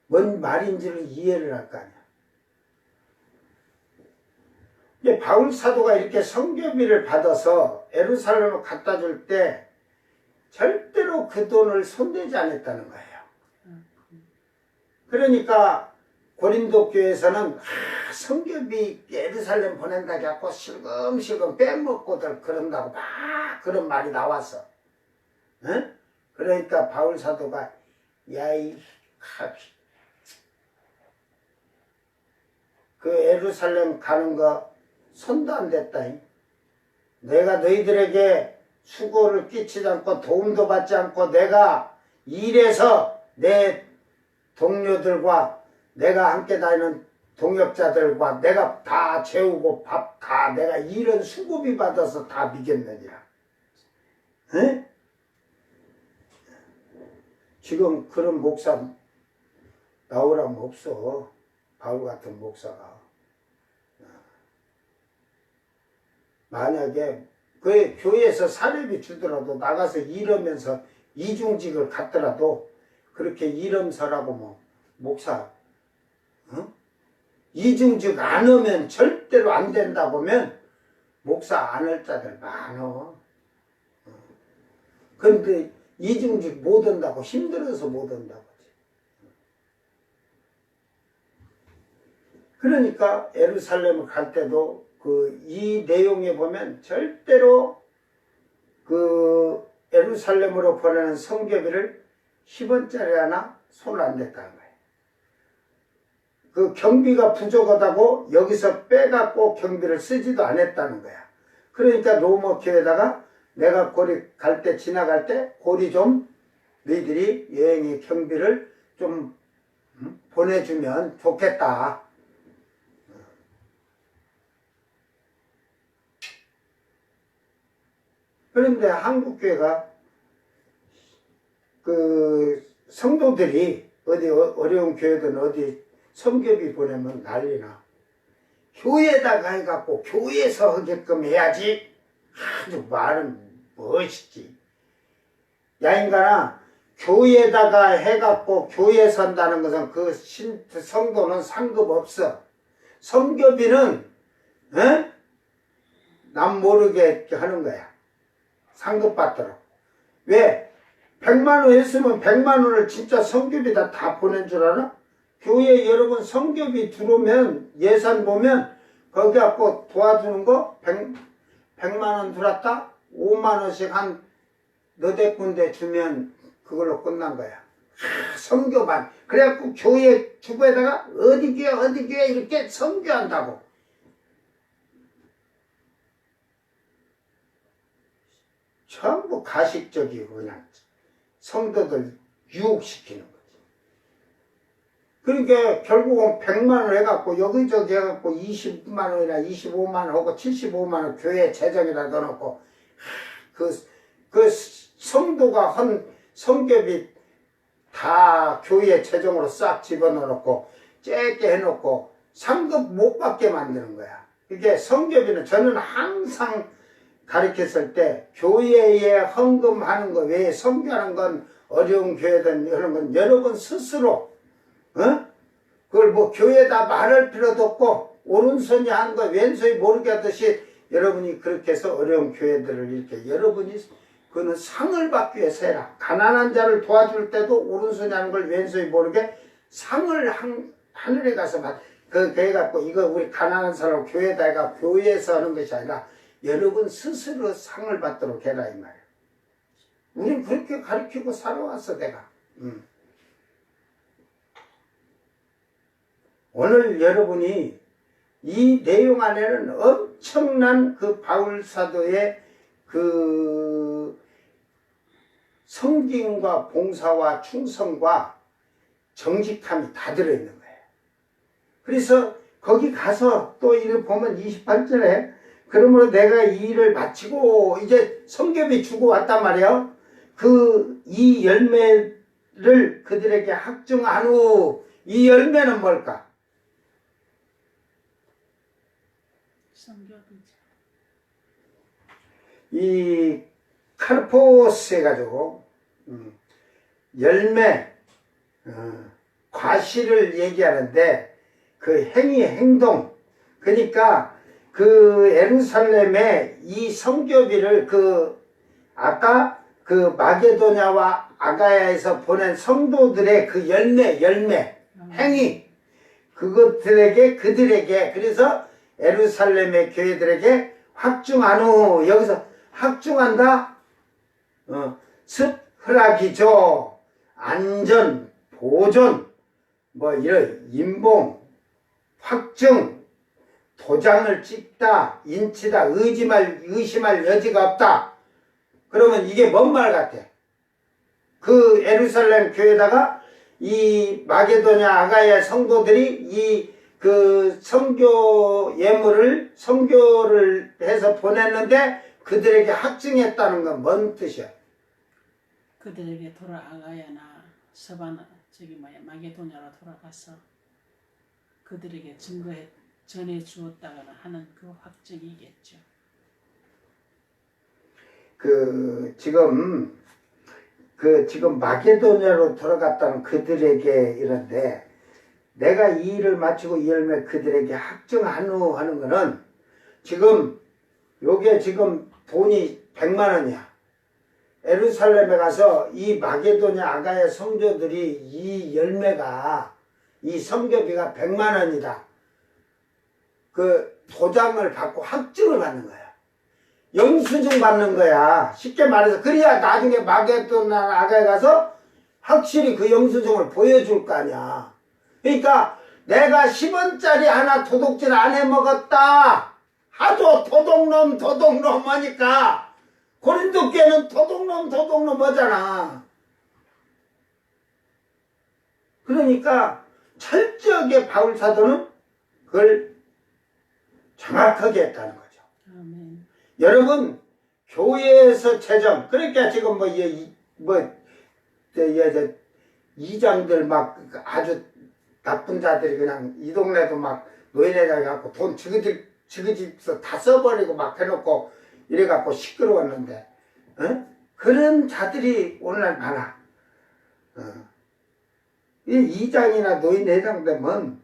뭔 말인지를 이해를 할 거 아니야. 이제 바울 사도가 이렇게 성교비를 받아서 예루살렘을 갖다 줄 때 절대로 그 돈을 손대지 않았다는 거예요. 그러니까 고린도 교회에서는 성교비 예루살렘 보낸다고 해갖고 실금실금 빼먹고들 그런다고 막 그런 말이 나왔어. 그러니까 바울 사도가 야이 그 예루살렘 가는 거 손도 안 댔다. 내가 너희들에게 수고를 끼치지 않고 도움도 받지 않고 내가 일해서 내 동료들과 내가 함께 다니는 동역자들과 내가 다 재우고 밥 다 내가 이런 수고비 받아서 다 미겠느니라. 지금 그런 목사 나오라면 없어. 바울 같은 목사가. 만약에 그 교회에서 사례비 주더라도 나가서 일하면서 이중직을 갖더라도 그렇게 이름서라고 뭐 목사 이중직 안 하면 절대로 안 된다 보면 목사 안 할 자들 많어. 그런데 이중직 못 한다고 힘들어서 못 한다고. 그러니까 예루살렘을 갈 때도 이 내용에 보면 절대로 그 예루살렘으로 보내는 성교비를 10원짜리 하나 손을 안 댔다는 거예요. 그 경비가 부족하다고 여기서 빼갖고 경비를 쓰지도 않았다는 거야. 그러니까 로마 교회에다가 내가 고리 갈 때 지나갈 때 고리 좀 너희들이 여행의 경비를 좀 보내주면 좋겠다. 그런데 한국교회가 그 성도들이 어디 어려운 교회든 어디 성교비 보내면 난리나. 교회에다가 해갖고 교회에서 하게끔 해야지. 아주 말은 멋있지. 야 인간아, 교회에다가 해갖고 교회에서 한다는 것은 그 성도는 상급 없어. 성교비는 남 모르게 하는 거야. 상급 받더라고. 왜? 100만 원 했으면 100만 원을 진짜 성교비다 다 보낸 줄 알아? 교회 여러분 성교비 들어오면 예산 보면 거기 갖고 도와주는 거 100만 원 들었다? 5만 원씩 한 너댓 군데 주면 그걸로 끝난 거야. 성교반. 그래갖고 교회 주부에다가 어디 교회 이렇게 성교한다고. 전부 가식적이고 그냥 성도들 유혹시키는 거지. 그러니까 결국은 100만 원 해갖고 여기저기 해갖고 20만 원이나 25만 원 하고 75만 원 교회 재정에다 넣어놓고 그 성도가 한 성교비 다 교회 재정으로 싹 집어넣어놓고 쬐게 해놓고 상급 못 받게 만드는 거야. 이게 성교비는 저는 항상 가르쳤을 때 교회에 헌금하는 거 외에 선교하는 건 어려운 교회든 이런 건 여러분 스스로 그걸 뭐 교회에다 말할 필요도 없고 오른손이 한 거 왼손이 모르게 하듯이 여러분이 그렇게 해서 어려운 교회들을 이렇게 여러분이 그는 상을 받기 위해서 해라. 가난한 자를 도와줄 때도 오른손이 하는 걸 왼손이 모르게 상을 하늘에 가서 그래 갖고 이거 우리 가난한 사람 교회에다 해가 교회에서 하는 것이 아니라 여러분 스스로 상을 받도록 해라 이 말이야. 우린 그렇게 가르치고 살아왔어 내가. 오늘 여러분이 이 내용 안에는 엄청난 그 바울 사도의 그 성김과 봉사와 충성과 정직함이 다 들어있는 거예요. 그래서 거기 가서 또 이를 보면 28절에 그러므로 내가 이 일을 마치고 이제 성교비 주고 왔단 말이에요. 그 이 열매를 그들에게 확증한 후 이 열매는 뭘까? 성교비죠. 이 카르포스 해가지고 열매 과실을 얘기하는데 그 행동 그러니까 그 예루살렘에 이 성교비를 아까 그 마게도냐와 아가야에서 보낸 성도들의 그 열매 행위 그들에게 그래서 예루살렘의 교회들에게 확증한 후 여기서 확증한다 습흐라기죠 안전 보존 뭐 이런 인봉 확증 도장을 찍다 인치다 의심할 여지가 없다. 그러면 이게 뭔 말 같아? 그 예루살렘 교회에다가 이 마게도냐 아가야 성도들이 이 그 성교를 해서 보냈는데 그들에게 확증했다는 건 뭔 뜻이야? 그들에게 아가야나 서바나 마게도냐로 돌아가서 그들에게 전해 주었다거나 하는 그 확증이겠죠. 지금 마게도냐로 돌아갔다는 그들에게 이런데, 내가 이 일을 마치고 이 열매 그들에게 확증하노 하는 거는, 지금 요게 지금 돈이 100만 원이야. 예루살렘에 가서 이 마게도냐 아가야 성도들이 이 열매가, 이 성교비가 100만 원이다. 그 도장을 받고 확증을 받는 거야. 영수증 받는 거야. 쉽게 말해서. 그래야 나중에 마게도냐 아가에 가서 확실히 그 영수증을 보여줄 거 아니야. 그러니까 내가 10원짜리 하나 도둑질 안 해 먹었다. 하도 도둑놈 하니까 고린도 교회는 도둑놈 하잖아. 그러니까 철저하게 바울 사도는 그걸 정확하게 했다는 거죠. 아멘. 여러분, 교회에서 재정, 그러니까 지금 이장들 막 아주 나쁜 자들이 그냥 이 동네도 막 노인회장 갖고 돈 지그집서 다 써버리고 막 해놓고 이래갖고 시끄러웠는데, 그런 자들이 오늘날 많아. 이 이장이나 노인회장 되면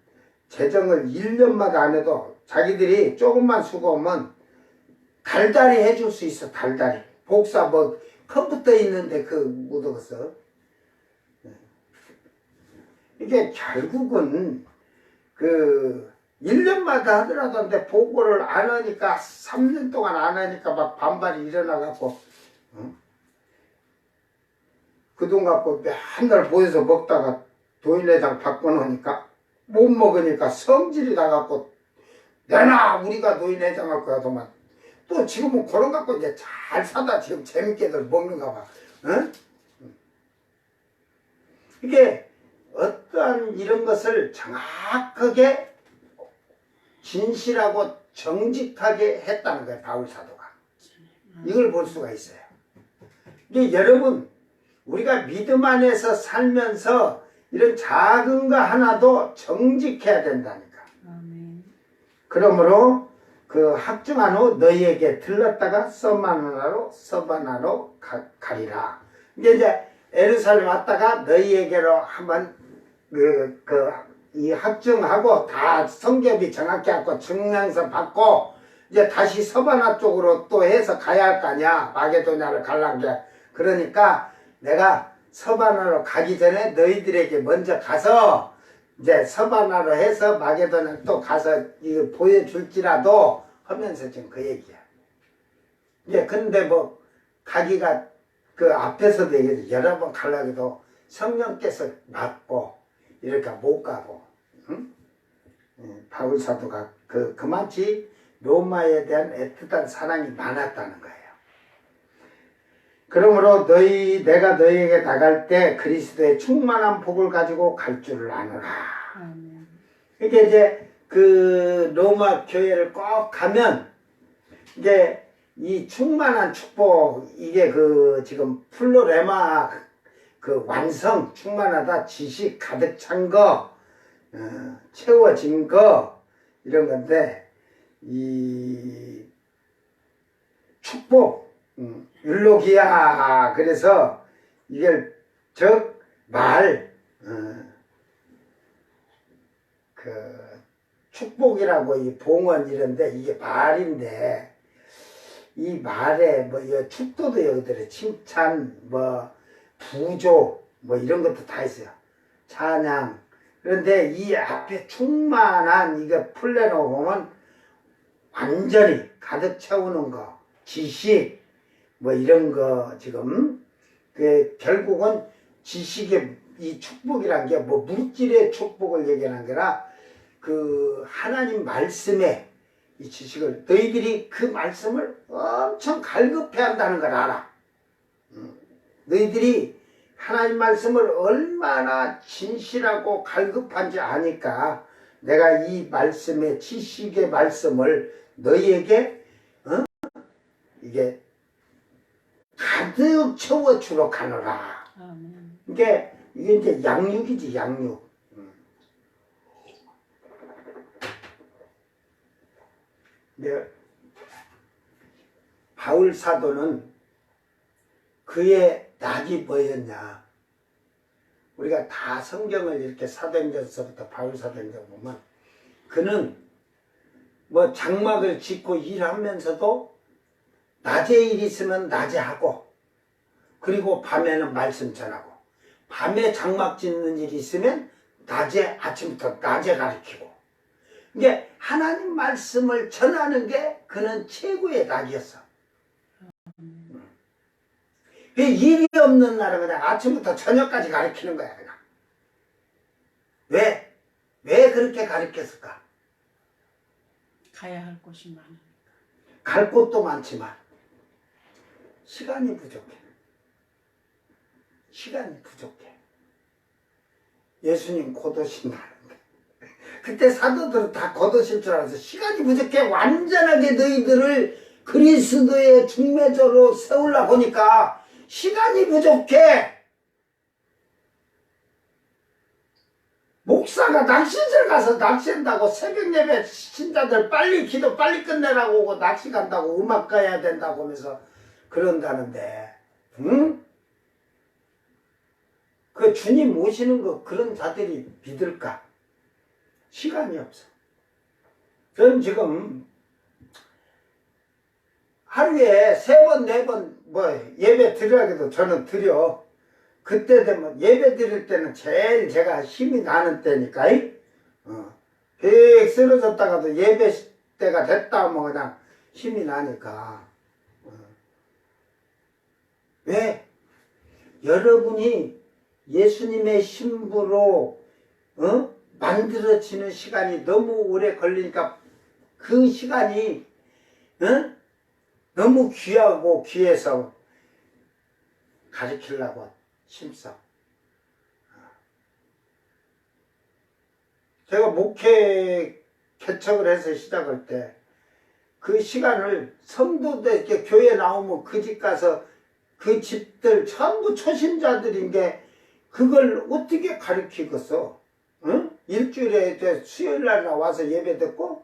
재정을 1년마다 안 해도 자기들이 조금만 수고하면 달달이 해줄 수 있어. 달달이. 복사 컴퓨터 있는데 못 얻었어. 이게 결국은 1년마다 하더라도 근데 보고를 안 하니까 3년 동안 안 하니까 막 반발이 일어나갖고 그 돈 갖고 맨날 보여서 먹다가 도인회장 바꿔놓으니까 못 먹으니까 성질이 나갖고 내놔 우리가 노인회장 할 거야 도만. 또 지금은 그런 갖고 이제 잘 사다 지금 재밌게들 먹는가 봐. 응? 이게 어떠한 이런 것을 정확하게 진실하고 정직하게 했다는 거예요. 바울 사도가. 이걸 볼 수가 있어요. 이게 여러분 우리가 믿음 안에서 살면서 이런 작은 거 하나도 정직해야 된다니까. 그러므로 그 확증한 후 너희에게 들렀다가 서바나로 가리라. 이게 이제 예루살렘 왔다가 너희에게로 한번 이 확증하고 다 성ገብ이 정확히 하고 증명서 받고 이제 다시 서바나 쪽으로 또 해서 가야 할 거 아니야. 마게도냐를 가려는 게. 그러니까 내가 서바나로 가기 전에 너희들에게 먼저 가서 이제 서바나로 해서 마게도냐 또 가서 이거 보여줄지라도 하면서 지금 그 얘기야. 이제 근데 가기가 그 앞에서도 얘기해서 여러 번 가려고 해도 성령께서 막고 이렇게 못 가고, 응? 바울 사도가 그만치 로마에 대한 애틋한 사랑이 많았다는 거예요. 그러므로 내가 너희에게 나갈 때 그리스도의 충만한 복을 가지고 갈 줄을 아노라. 이게 이제 그 로마 교회를 꼭 가면 이게 이 충만한 축복, 이게 지금 플로레마 완성, 충만하다, 지식 가득 찬 거, 채워진 거, 이런 건데, 이 축복, 율로기야. 그래서 이게 축복이라고 이 봉헌 이런데 이게 말인데, 이 말에 축도도 여기 들어. 칭찬, 부조, 이런 것도 다 있어요. 찬양. 그런데 이 앞에 충만한 이거 플레노 보면 완전히 가득 채우는 거, 지식, 이런 거 지금 결국은 지식의 이 축복이란 게 물질의 축복을 얘기하는 거라 하나님 말씀의 이 지식을 너희들이 그 말씀을 엄청 갈급해 한다는 걸 알아. 너희들이 하나님 말씀을 얼마나 진실하고 갈급한지 아니까 내가 이 말씀의 지식의 말씀을 너희에게 이게 가득 채워주러 가노라. 이게 이제 양육이지, 양육. 바울 사도는 그의 낙이 뭐였냐? 우리가 다 성경을 이렇게 사도행전서부터 바울사도행전 보면 그는 뭐 장막을 짓고 일하면서도 낮에 일 있으면 낮에 하고, 그리고 밤에는 말씀 전하고, 밤에 장막 짓는 일이 있으면 낮에, 아침부터 낮에 가르치고, 이게 하나님 말씀을 전하는 게 그는 최고의 낙이었어. 일이 없는 날은 그냥 아침부터 저녁까지 가르치는 거야, 그냥. 왜 그렇게 가르쳤을까? 가야 할 곳이 많으니까. 갈 곳도 많지만 시간이 부족해. 시간이 부족해. 예수님 곧 오신다는데 그때 사도들은 다 곧 오실 줄 알아서 시간이 부족해. 완전하게 너희들을 그리스도의 중매자로 세우려고 하니까 시간이 부족해. 목사가 낚시질 가서 낚시한다고, 새벽 예배 신자들 빨리 기도 빨리 끝내라고 오고 낚시 간다고, 음악 가야 된다고 하면서 그런다는데, 응? 그 주님 모시는 거 그런 자들이 믿을까? 시간이 없어. 저는 지금 하루에 3번, 4번 뭐 예배 드리라고 해도 저는 드려. 그때 되면 예배 드릴 때는 제일 제가 힘이 나는 때니까, 백 쓰러졌다가도 예배 때가 됐다 하면 그냥 힘이 나니까. 왜? 여러분이 예수님의 신부로 만들어지는 시간이 너무 오래 걸리니까 그 시간이 너무 귀하고 귀해서 가르치려고 심사. 제가 목회 개척을 해서 시작할 때 그 시간을 성도들 이렇게 교회 나오면 그 집 가서 그 집들 전부 초신자들인 게 그걸 어떻게 가르치겠어? 응? 일주일에 수요일 날 나와서 예배 듣고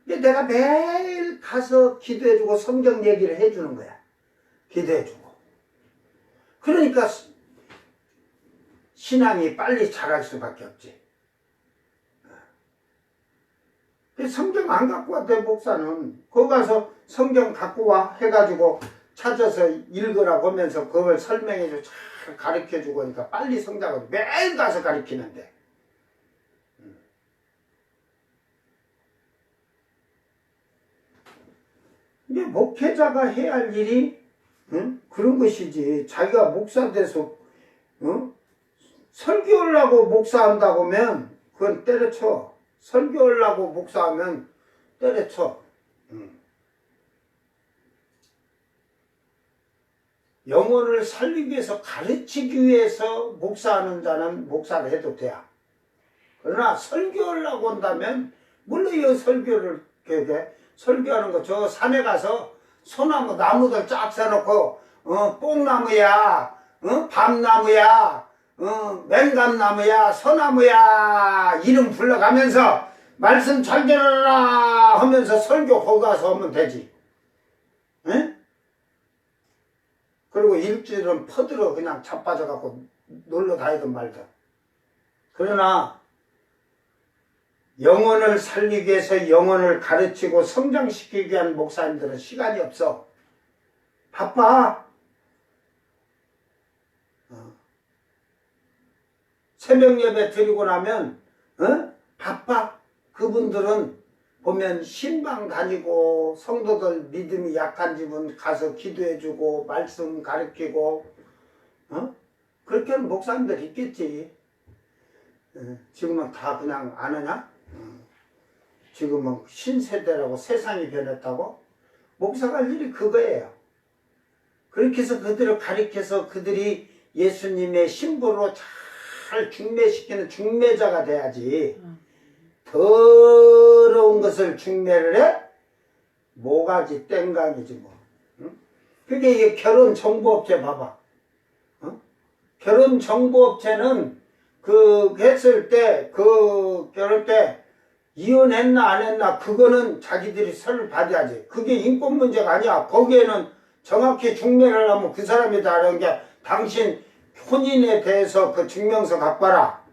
내가 매일 가서 기도해주고 성경 얘기를 해주는 거야. 기도해주고. 그러니까 신앙이 빨리 자랄 수밖에 없지. 성경 안 갖고 왔대, 목사는. 거기 가서 성경 갖고 와 해가지고 찾아서 읽으라고 하면서 그걸 설명해주고 잘 가르쳐주고 하니까 빨리 성장하고 매일 가서 가르치는데. 이게 목회자가 해야 할 일이 그런 것이지. 자기가 목사 돼서 설교하려고 목사한다고 하면 그건 때려쳐. 설교하려고 목사하면 때려쳐. 영혼을 살리기 위해서, 가르치기 위해서 목사하는 자는 목사를 해도 돼. 그러나 설교하려고 한다면 물론 이 설교를 설교하는 거, 저 산에 가서 소나무 나무들 쫙 써놓고 뽕나무야, 밤나무야, 맹감나무야, 소나무야 이름 불러가면서 말씀 잘 들어라 하면서 설교 거기 가서 하면 되지. 응? 그리고 일주일은 퍼들어 그냥 자빠져갖고 놀러 다니든 말든. 그러나 영혼을 살리기 위해서 영혼을 가르치고 성장시키기 위한 목사님들은 시간이 없어. 바빠. 새벽 예배 드리고 나면 바빠. 그분들은 보면 신방 다니고 성도들 믿음이 약한 집은 가서 기도해주고 말씀 가르치고 그렇게 하는 목사님들 있겠지. 지금은 다 그냥 안 하냐? 지금은 신세대라고 세상이 변했다고? 목사가 할 일이 그거예요. 그렇게 해서 그들을 가르쳐서 그들이 예수님의 신부로 잘 중매시키는 중매자가 돼야지. 더러운 것을 중매를 해? 모가지 땡강이지 뭐. 그게 이게 결혼정보업체 봐봐. 결혼정보업체는 했을 때, 결혼 때 이혼했나 안 했나 그거는 자기들이 서를 받아야지. 그게 인권 문제가 아니야. 거기에는 정확히 중매를 하면 그 사람이다라는 게 당신 혼인에 대해서 그 증명서 갖고 와라.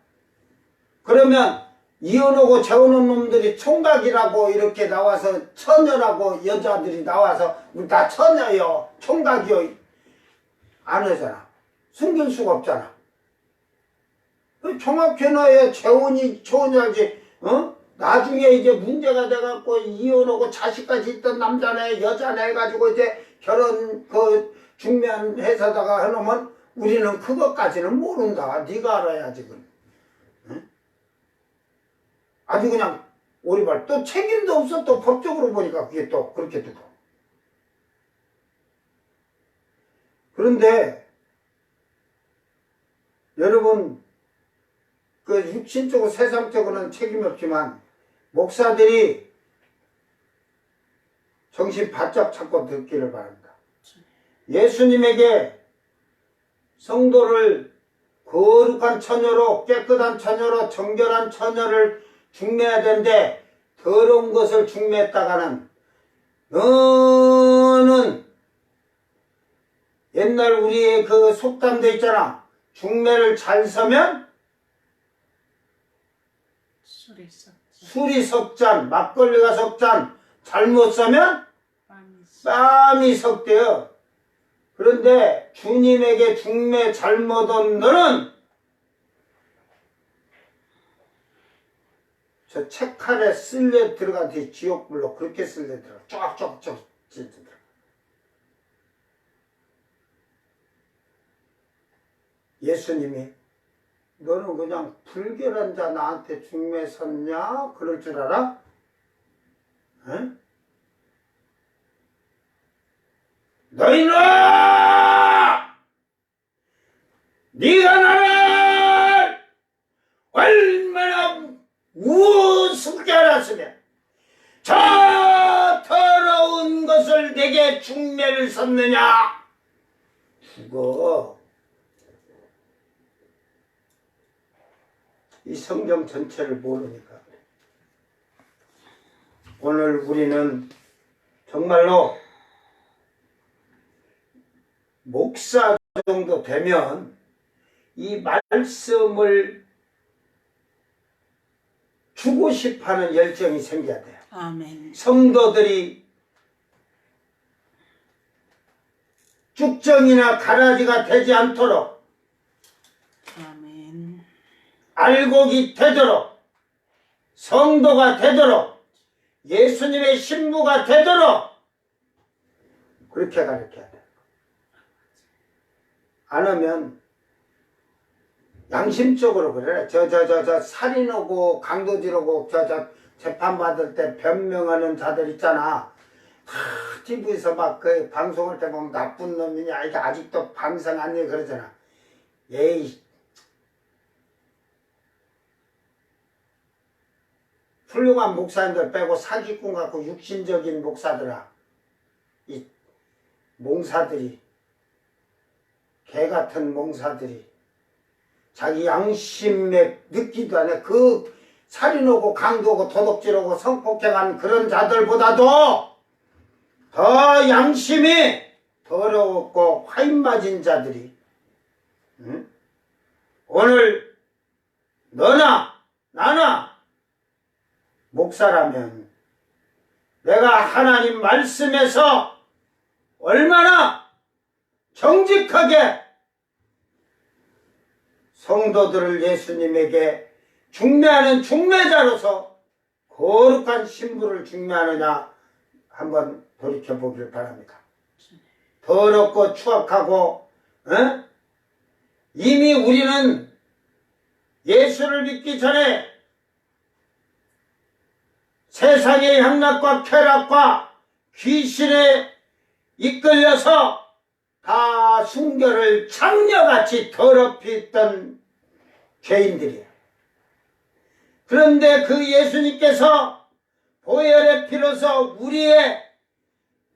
그러면 이혼하고 재혼한 놈들이 총각이라고 이렇게 나와서 처녀라고 여자들이 나와서 우리 다 처녀요 총각이요 안 하잖아. 숨길 수가 없잖아. 정확히 해놔야 재혼이 처녀지. 나중에 이제 문제가 돼갖고 이혼하고 자식까지 있던 남자네 여자네 해가지고 이제 결혼 그 중매해서다가 해놓으면 우리는 그것까지는 모른다. 네가 알아야지. 응? 아주 그냥 오리발. 또 책임도 없어. 또 법적으로 보니까 그게 또 그렇게 되고. 그런데 여러분 그 육신적으로 세상적으로는 책임이 없지만 목사들이 정신 바짝 찾고 듣기를 바랍니다. 예수님에게 성도를 거룩한 처녀로 깨끗한 처녀로 정결한 처녀를 중매해야 되는데 더러운 것을 중매했다가는 너는 옛날 우리의 그 속담도 있잖아. 중매를 잘 서면 술이 석잔, 막걸리가 석잔, 잘못 서면 뺨이 석대요. 그런데 주님에게 중매 잘못 온 너는 저 책칼에 쓸려 들어간 뒤 지옥불로 그렇게 쓸려 들어가. 쫙쫙쫙 찢어들어. 예수님이 너는 그냥 불결한 자 나한테 중매 섰냐? 그럴 줄 알아? 응? 너희들아! 네가 나를 얼마나 우습게 알았으면 저 더러운 것을 내게 중매를 섰느냐? 죽어. 이 성경 전체를 모르니까 그래. 오늘 우리는 정말로 목사 정도 되면 이 말씀을 주고 싶어하는 열정이 생겨야 돼요. 아멘. 성도들이 쭉정이나 가라지가 되지 않도록 아멘. 알곡이 되도록 성도가 되도록 예수님의 신부가 되도록 그렇게 가르쳐야 돼. 안 하면 양심적으로 그래. 저 살인하고 강도질하고 저 재판받을 때 변명하는 자들 있잖아. 다 TV에서 막 그 방송할 때 보면 나쁜 놈이냐 이게 아직도 방송 안 해 그러잖아. 에이 훌륭한 목사님들 빼고 사기꾼 같고 육신적인 목사들아 이 몽사들이 개같은 몽사들이 자기 양심에 느끼도 안 해. 그 살인하고 강도하고 도둑질하고 성폭행한 그런 자들보다도 더 양심이 더럽고 화인 맞은 자들이 응? 오늘 너나 나나 목사라면 내가 하나님 말씀에서 얼마나 정직하게 성도들을 예수님에게 중매하는 중매자로서 거룩한 신부를 중매하느냐 한번 돌이켜보기를 바랍니다. 더럽고 추악하고 이미 우리는 예수를 믿기 전에 세상의 향락과 쾌락과 귀신에 이끌려서 다 순결을 장녀같이 더럽히던 죄인들이에요. 그런데 그 예수님께서 보혈의 피로서 우리의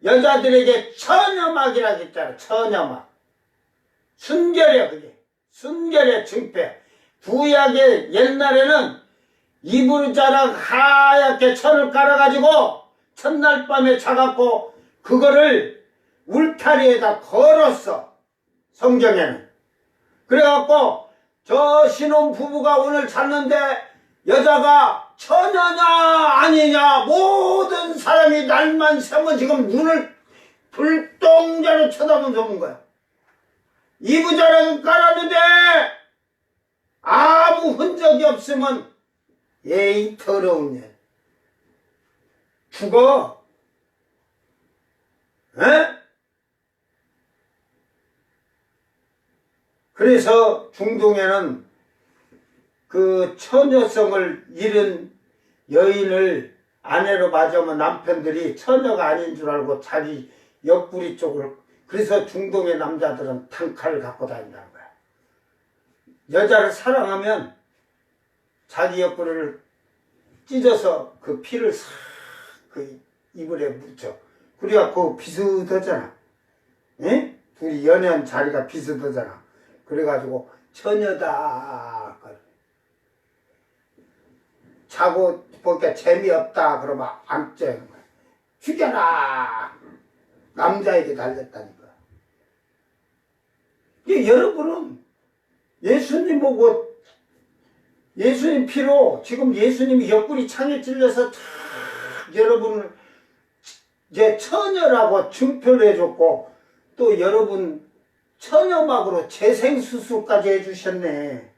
여자들에게 처녀막이라고 했잖아요. 처녀막. 순결이야 그게. 순결의 증표. 구약의 옛날에는 이불 자락 하얗게 천을 깔아가지고 첫날 밤에 자갖고 그거를 울타리에다 걸었어. 성경에는. 그래갖고 저 신혼 부부가 오늘 잤는데 여자가 처녀냐 아니냐 모든 사람이 날만 새면 지금 눈을 불똥자로 쳐다보면서 오는 거야. 이부자락은 깔았는데 아무 흔적이 없으면 에이 더러운 일. 죽어. 에? 그래서 중동에는 그 처녀성을 잃은 여인을 아내로 맞으면 남편들이 처녀가 아닌 줄 알고 자기 옆구리 쪽을, 그래서 중동의 남자들은 단칼을 갖고 다닌다는 거야. 여자를 사랑하면 자기 옆구리를 찢어서 그 피를 싹 그 이불에 묻혀. 그래갖고 비슷하잖아. 예? 둘이 연애한 자리가 비슷하잖아. 그래가지고 처녀다. 자고 보니까 재미없다 그러면 안 째는 거야. 죽여라. 남자에게 달렸다니까. 여러분은 예수님 보고 예수님 피로 지금 예수님이 옆구리 창에 찔려서 탁 여러분을 이제 처녀라고 증표를 해줬고 또 여러분 처녀막으로 재생수술까지 해주셨네.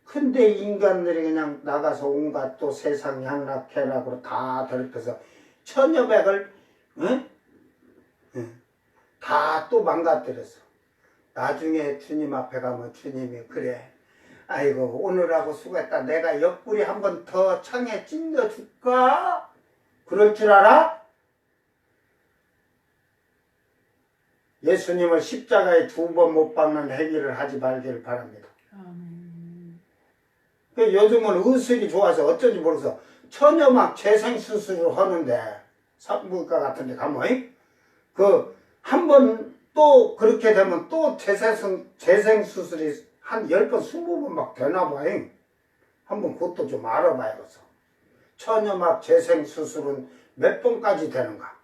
근데 인간들이 그냥 나가서 온갖 또 세상 향락해락으로 다 더럽혀서 처녀백을 응? 다 또 망가뜨렸어. 나중에 주님 앞에 가면 주님이 그래 아이고 오늘하고 수고했다. 내가 옆구리 한 번 더 창에 찔러줄까? 그럴 줄 알아? 예수님을 십자가에 2번 못 박는 행위를 하지 말기를 바랍니다. 요즘은 의술이 좋아서 어쩐지 모르겠어. 처녀막 재생수술을 하는데 산부인과 같은 데 가면 그 한 번 또 그렇게 되면 또 재생수술이 한 10번 20번 막 되나 봐. 한번 그것도 좀 알아봐야겠어. 처녀막 재생수술은 몇 번까지 되는가?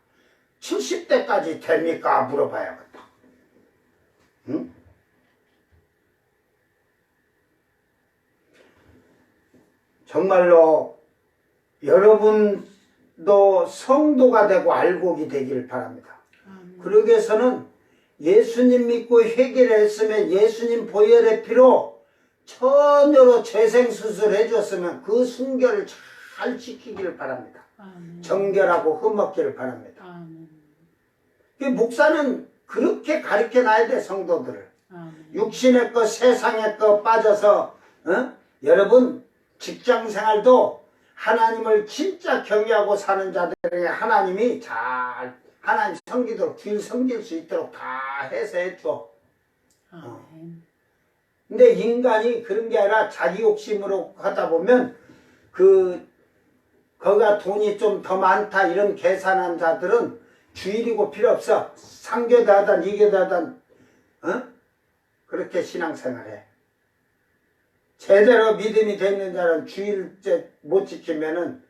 70대까지 됩니까? 물어봐야겠다. 응? 정말로 여러분도 성도가 되고 알곡이 되기를 바랍니다. 그러기 위해서는 예수님 믿고 회개를 했으면 예수님 보혈의 피로 처녀로 재생수술 해줬으면 그 순결을 잘 지키기를 바랍니다. 정결하고 흠없기를 바랍니다. 목사는 그렇게 가르쳐놔야 돼, 성도들을. 육신의 것 세상의 것 빠져서 여러분 직장생활도 하나님을 진짜 경외하고 사는 자들에게 하나님이 잘 하나님 섬기도록 길 섬길 수 있도록 다 해서 해줘. 근데 인간이 그런 게 아니라 자기 욕심으로 하다 보면 거기가 돈이 좀 더 많다 이런 계산한 자들은 주일이고 필요 없어. 3교대 하단 2교대 하단 그렇게 신앙생활해. 제대로 믿음이 되는 자는 주일째 못 지키면은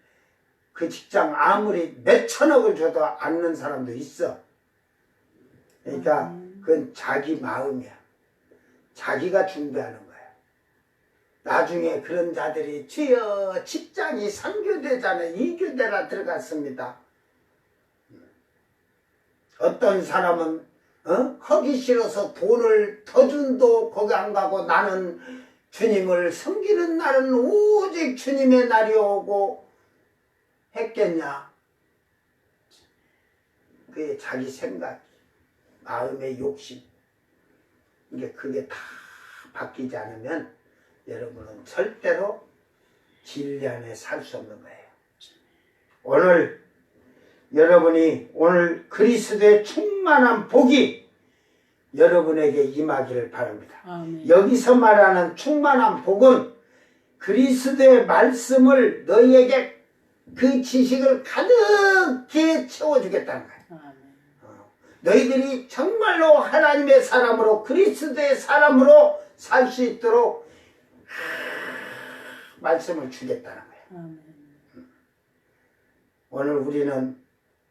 그 직장 아무리 몇 천억을 줘도 않는 사람도 있어. 그러니까 그건 자기 마음이야. 자기가 준비하는 거야. 나중에 그런 자들이 주여 직장이 3교대잖아요. 2교대라 들어갔습니다. 어떤 사람은 하기 싫어서 돈을 더 준도 거기 안 가고 나는 주님을 섬기는 날은 오직 주님의 날이 오고 했겠냐? 그게 자기 생각, 마음의 욕심. 그게 다 바뀌지 않으면 여러분은 절대로 진리 안에 살 수 없는 거예요. 오늘 여러분이 오늘 그리스도의 충만한 복이 여러분에게 임하기를 바랍니다. 여기서 말하는 충만한 복은 그리스도의 말씀을 너희에게 그 지식을 가득히 채워주겠다는 거예요. 너희들이 정말로 하나님의 사람으로 그리스도의 사람으로 살 수 있도록 말씀을 주겠다는 거예요. 오늘 우리는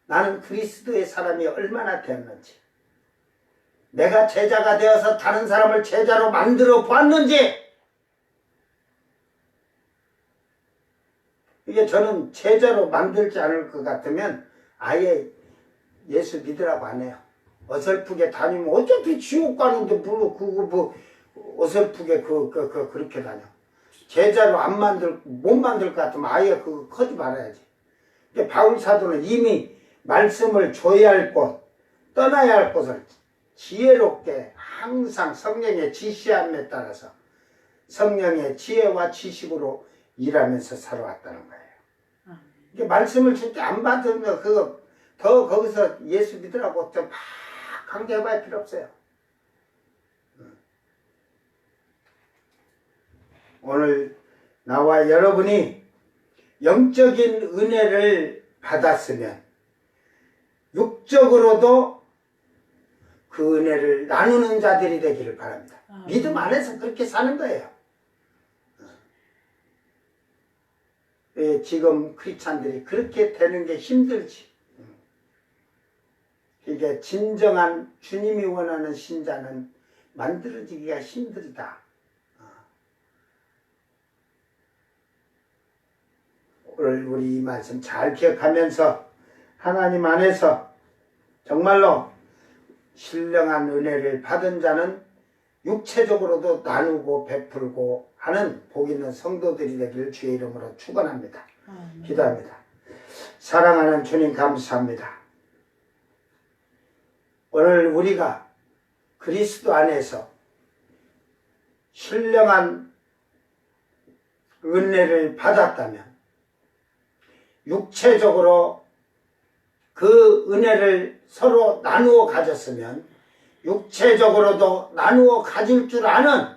나는 그리스도의 사람이 얼마나 되었는지, 내가 제자가 되어서 다른 사람을 제자로 만들어 보았는지, 이게 저는 제자로 만들지 않을 것 같으면 아예 예수 믿으라고 안 해요. 어설프게 다니면 어차피 지옥 가는데 뭐 어설프게 그렇게 다녀. 제자로 못 만들 것 같으면 아예 그거 하지 말아야지. 근데 바울 사도는 이미 말씀을 줘야 할 곳, 떠나야 할 곳을 지혜롭게 항상 성령의 지시함에 따라서 성령의 지혜와 지식으로 일하면서 살아왔다는 거예요. 이게 말씀을 진짜 안 받으면 그거 더 거기서 예수 믿으라고 좀 막 강조해봐야 필요 없어요. 오늘 나와 여러분이 영적인 은혜를 받았으면 육적으로도 그 은혜를 나누는 자들이 되기를 바랍니다. 믿음 안에서 그렇게 사는 거예요. 지금 크리스찬들이 그렇게 되는 게 힘들지. 이게 진정한 주님이 원하는 신자는 만들어지기가 힘들다. 오늘 우리 이 말씀 잘 기억하면서 하나님 안에서 정말로 신령한 은혜를 받은 자는 육체적으로도 나누고 베풀고 하는 복 있는 성도들이 되기를 주의 이름으로 축원합니다. 기도합니다. 사랑하는 주님 감사합니다. 오늘 우리가 그리스도 안에서 신령한 은혜를 받았다면 육체적으로 그 은혜를 서로 나누어 가졌으면 육체적으로도 나누어 가질 줄 아는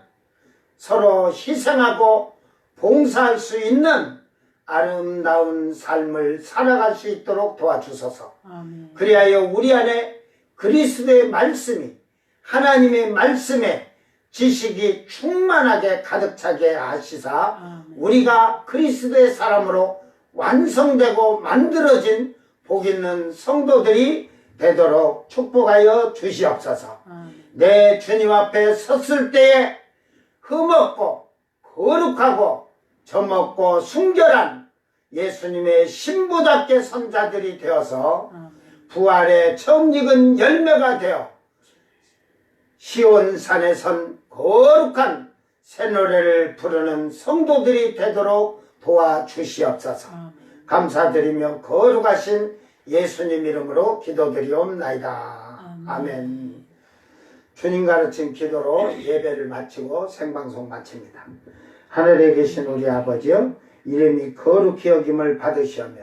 서로 희생하고 봉사할 수 있는 아름다운 삶을 살아갈 수 있도록 도와주소서. 아멘. 그리하여 우리 안에 그리스도의 말씀이 하나님의 말씀에 지식이 충만하게 가득 차게 하시사 아멘. 우리가 그리스도의 사람으로 완성되고 만들어진 복 있는 성도들이 되도록 축복하여 주시옵소서. 아멘. 내 주님 앞에 섰을 때에 흠없고 거룩하고 점없고 순결한 예수님의 신부답게 선 자들이 되어서 아멘. 부활의 처음 익은 열매가 되어 시온산에 선 거룩한 새 노래를 부르는 성도들이 되도록 도와주시옵소서. 아멘. 감사드리며 거룩하신 예수님 이름으로 기도드리옵나이다. 아멘. 주님 가르친 기도로 예배를 마치고 생방송 마칩니다. 하늘에 계신 우리 아버지여, 이름이 거룩히 여김을 받으시오며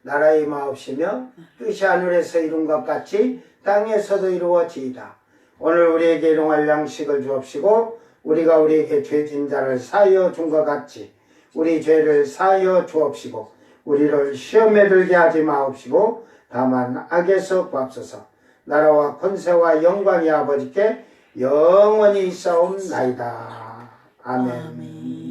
나라의 마옵시며 뜻이 하늘에서 이룬 것 같이 땅에서도 이루어지이다. 오늘 우리에게 일용할 양식을 주옵시고 우리가 우리에게 죄진 자를 사하여 준 것 같이 우리 죄를 사하여 주옵시고 우리를 시험에 들게 하지 마옵시고 다만 악에서 구합소서. 나라와 권세와 영광이 아버지께 영원히 있사옵나이다. 아멘. 아멘.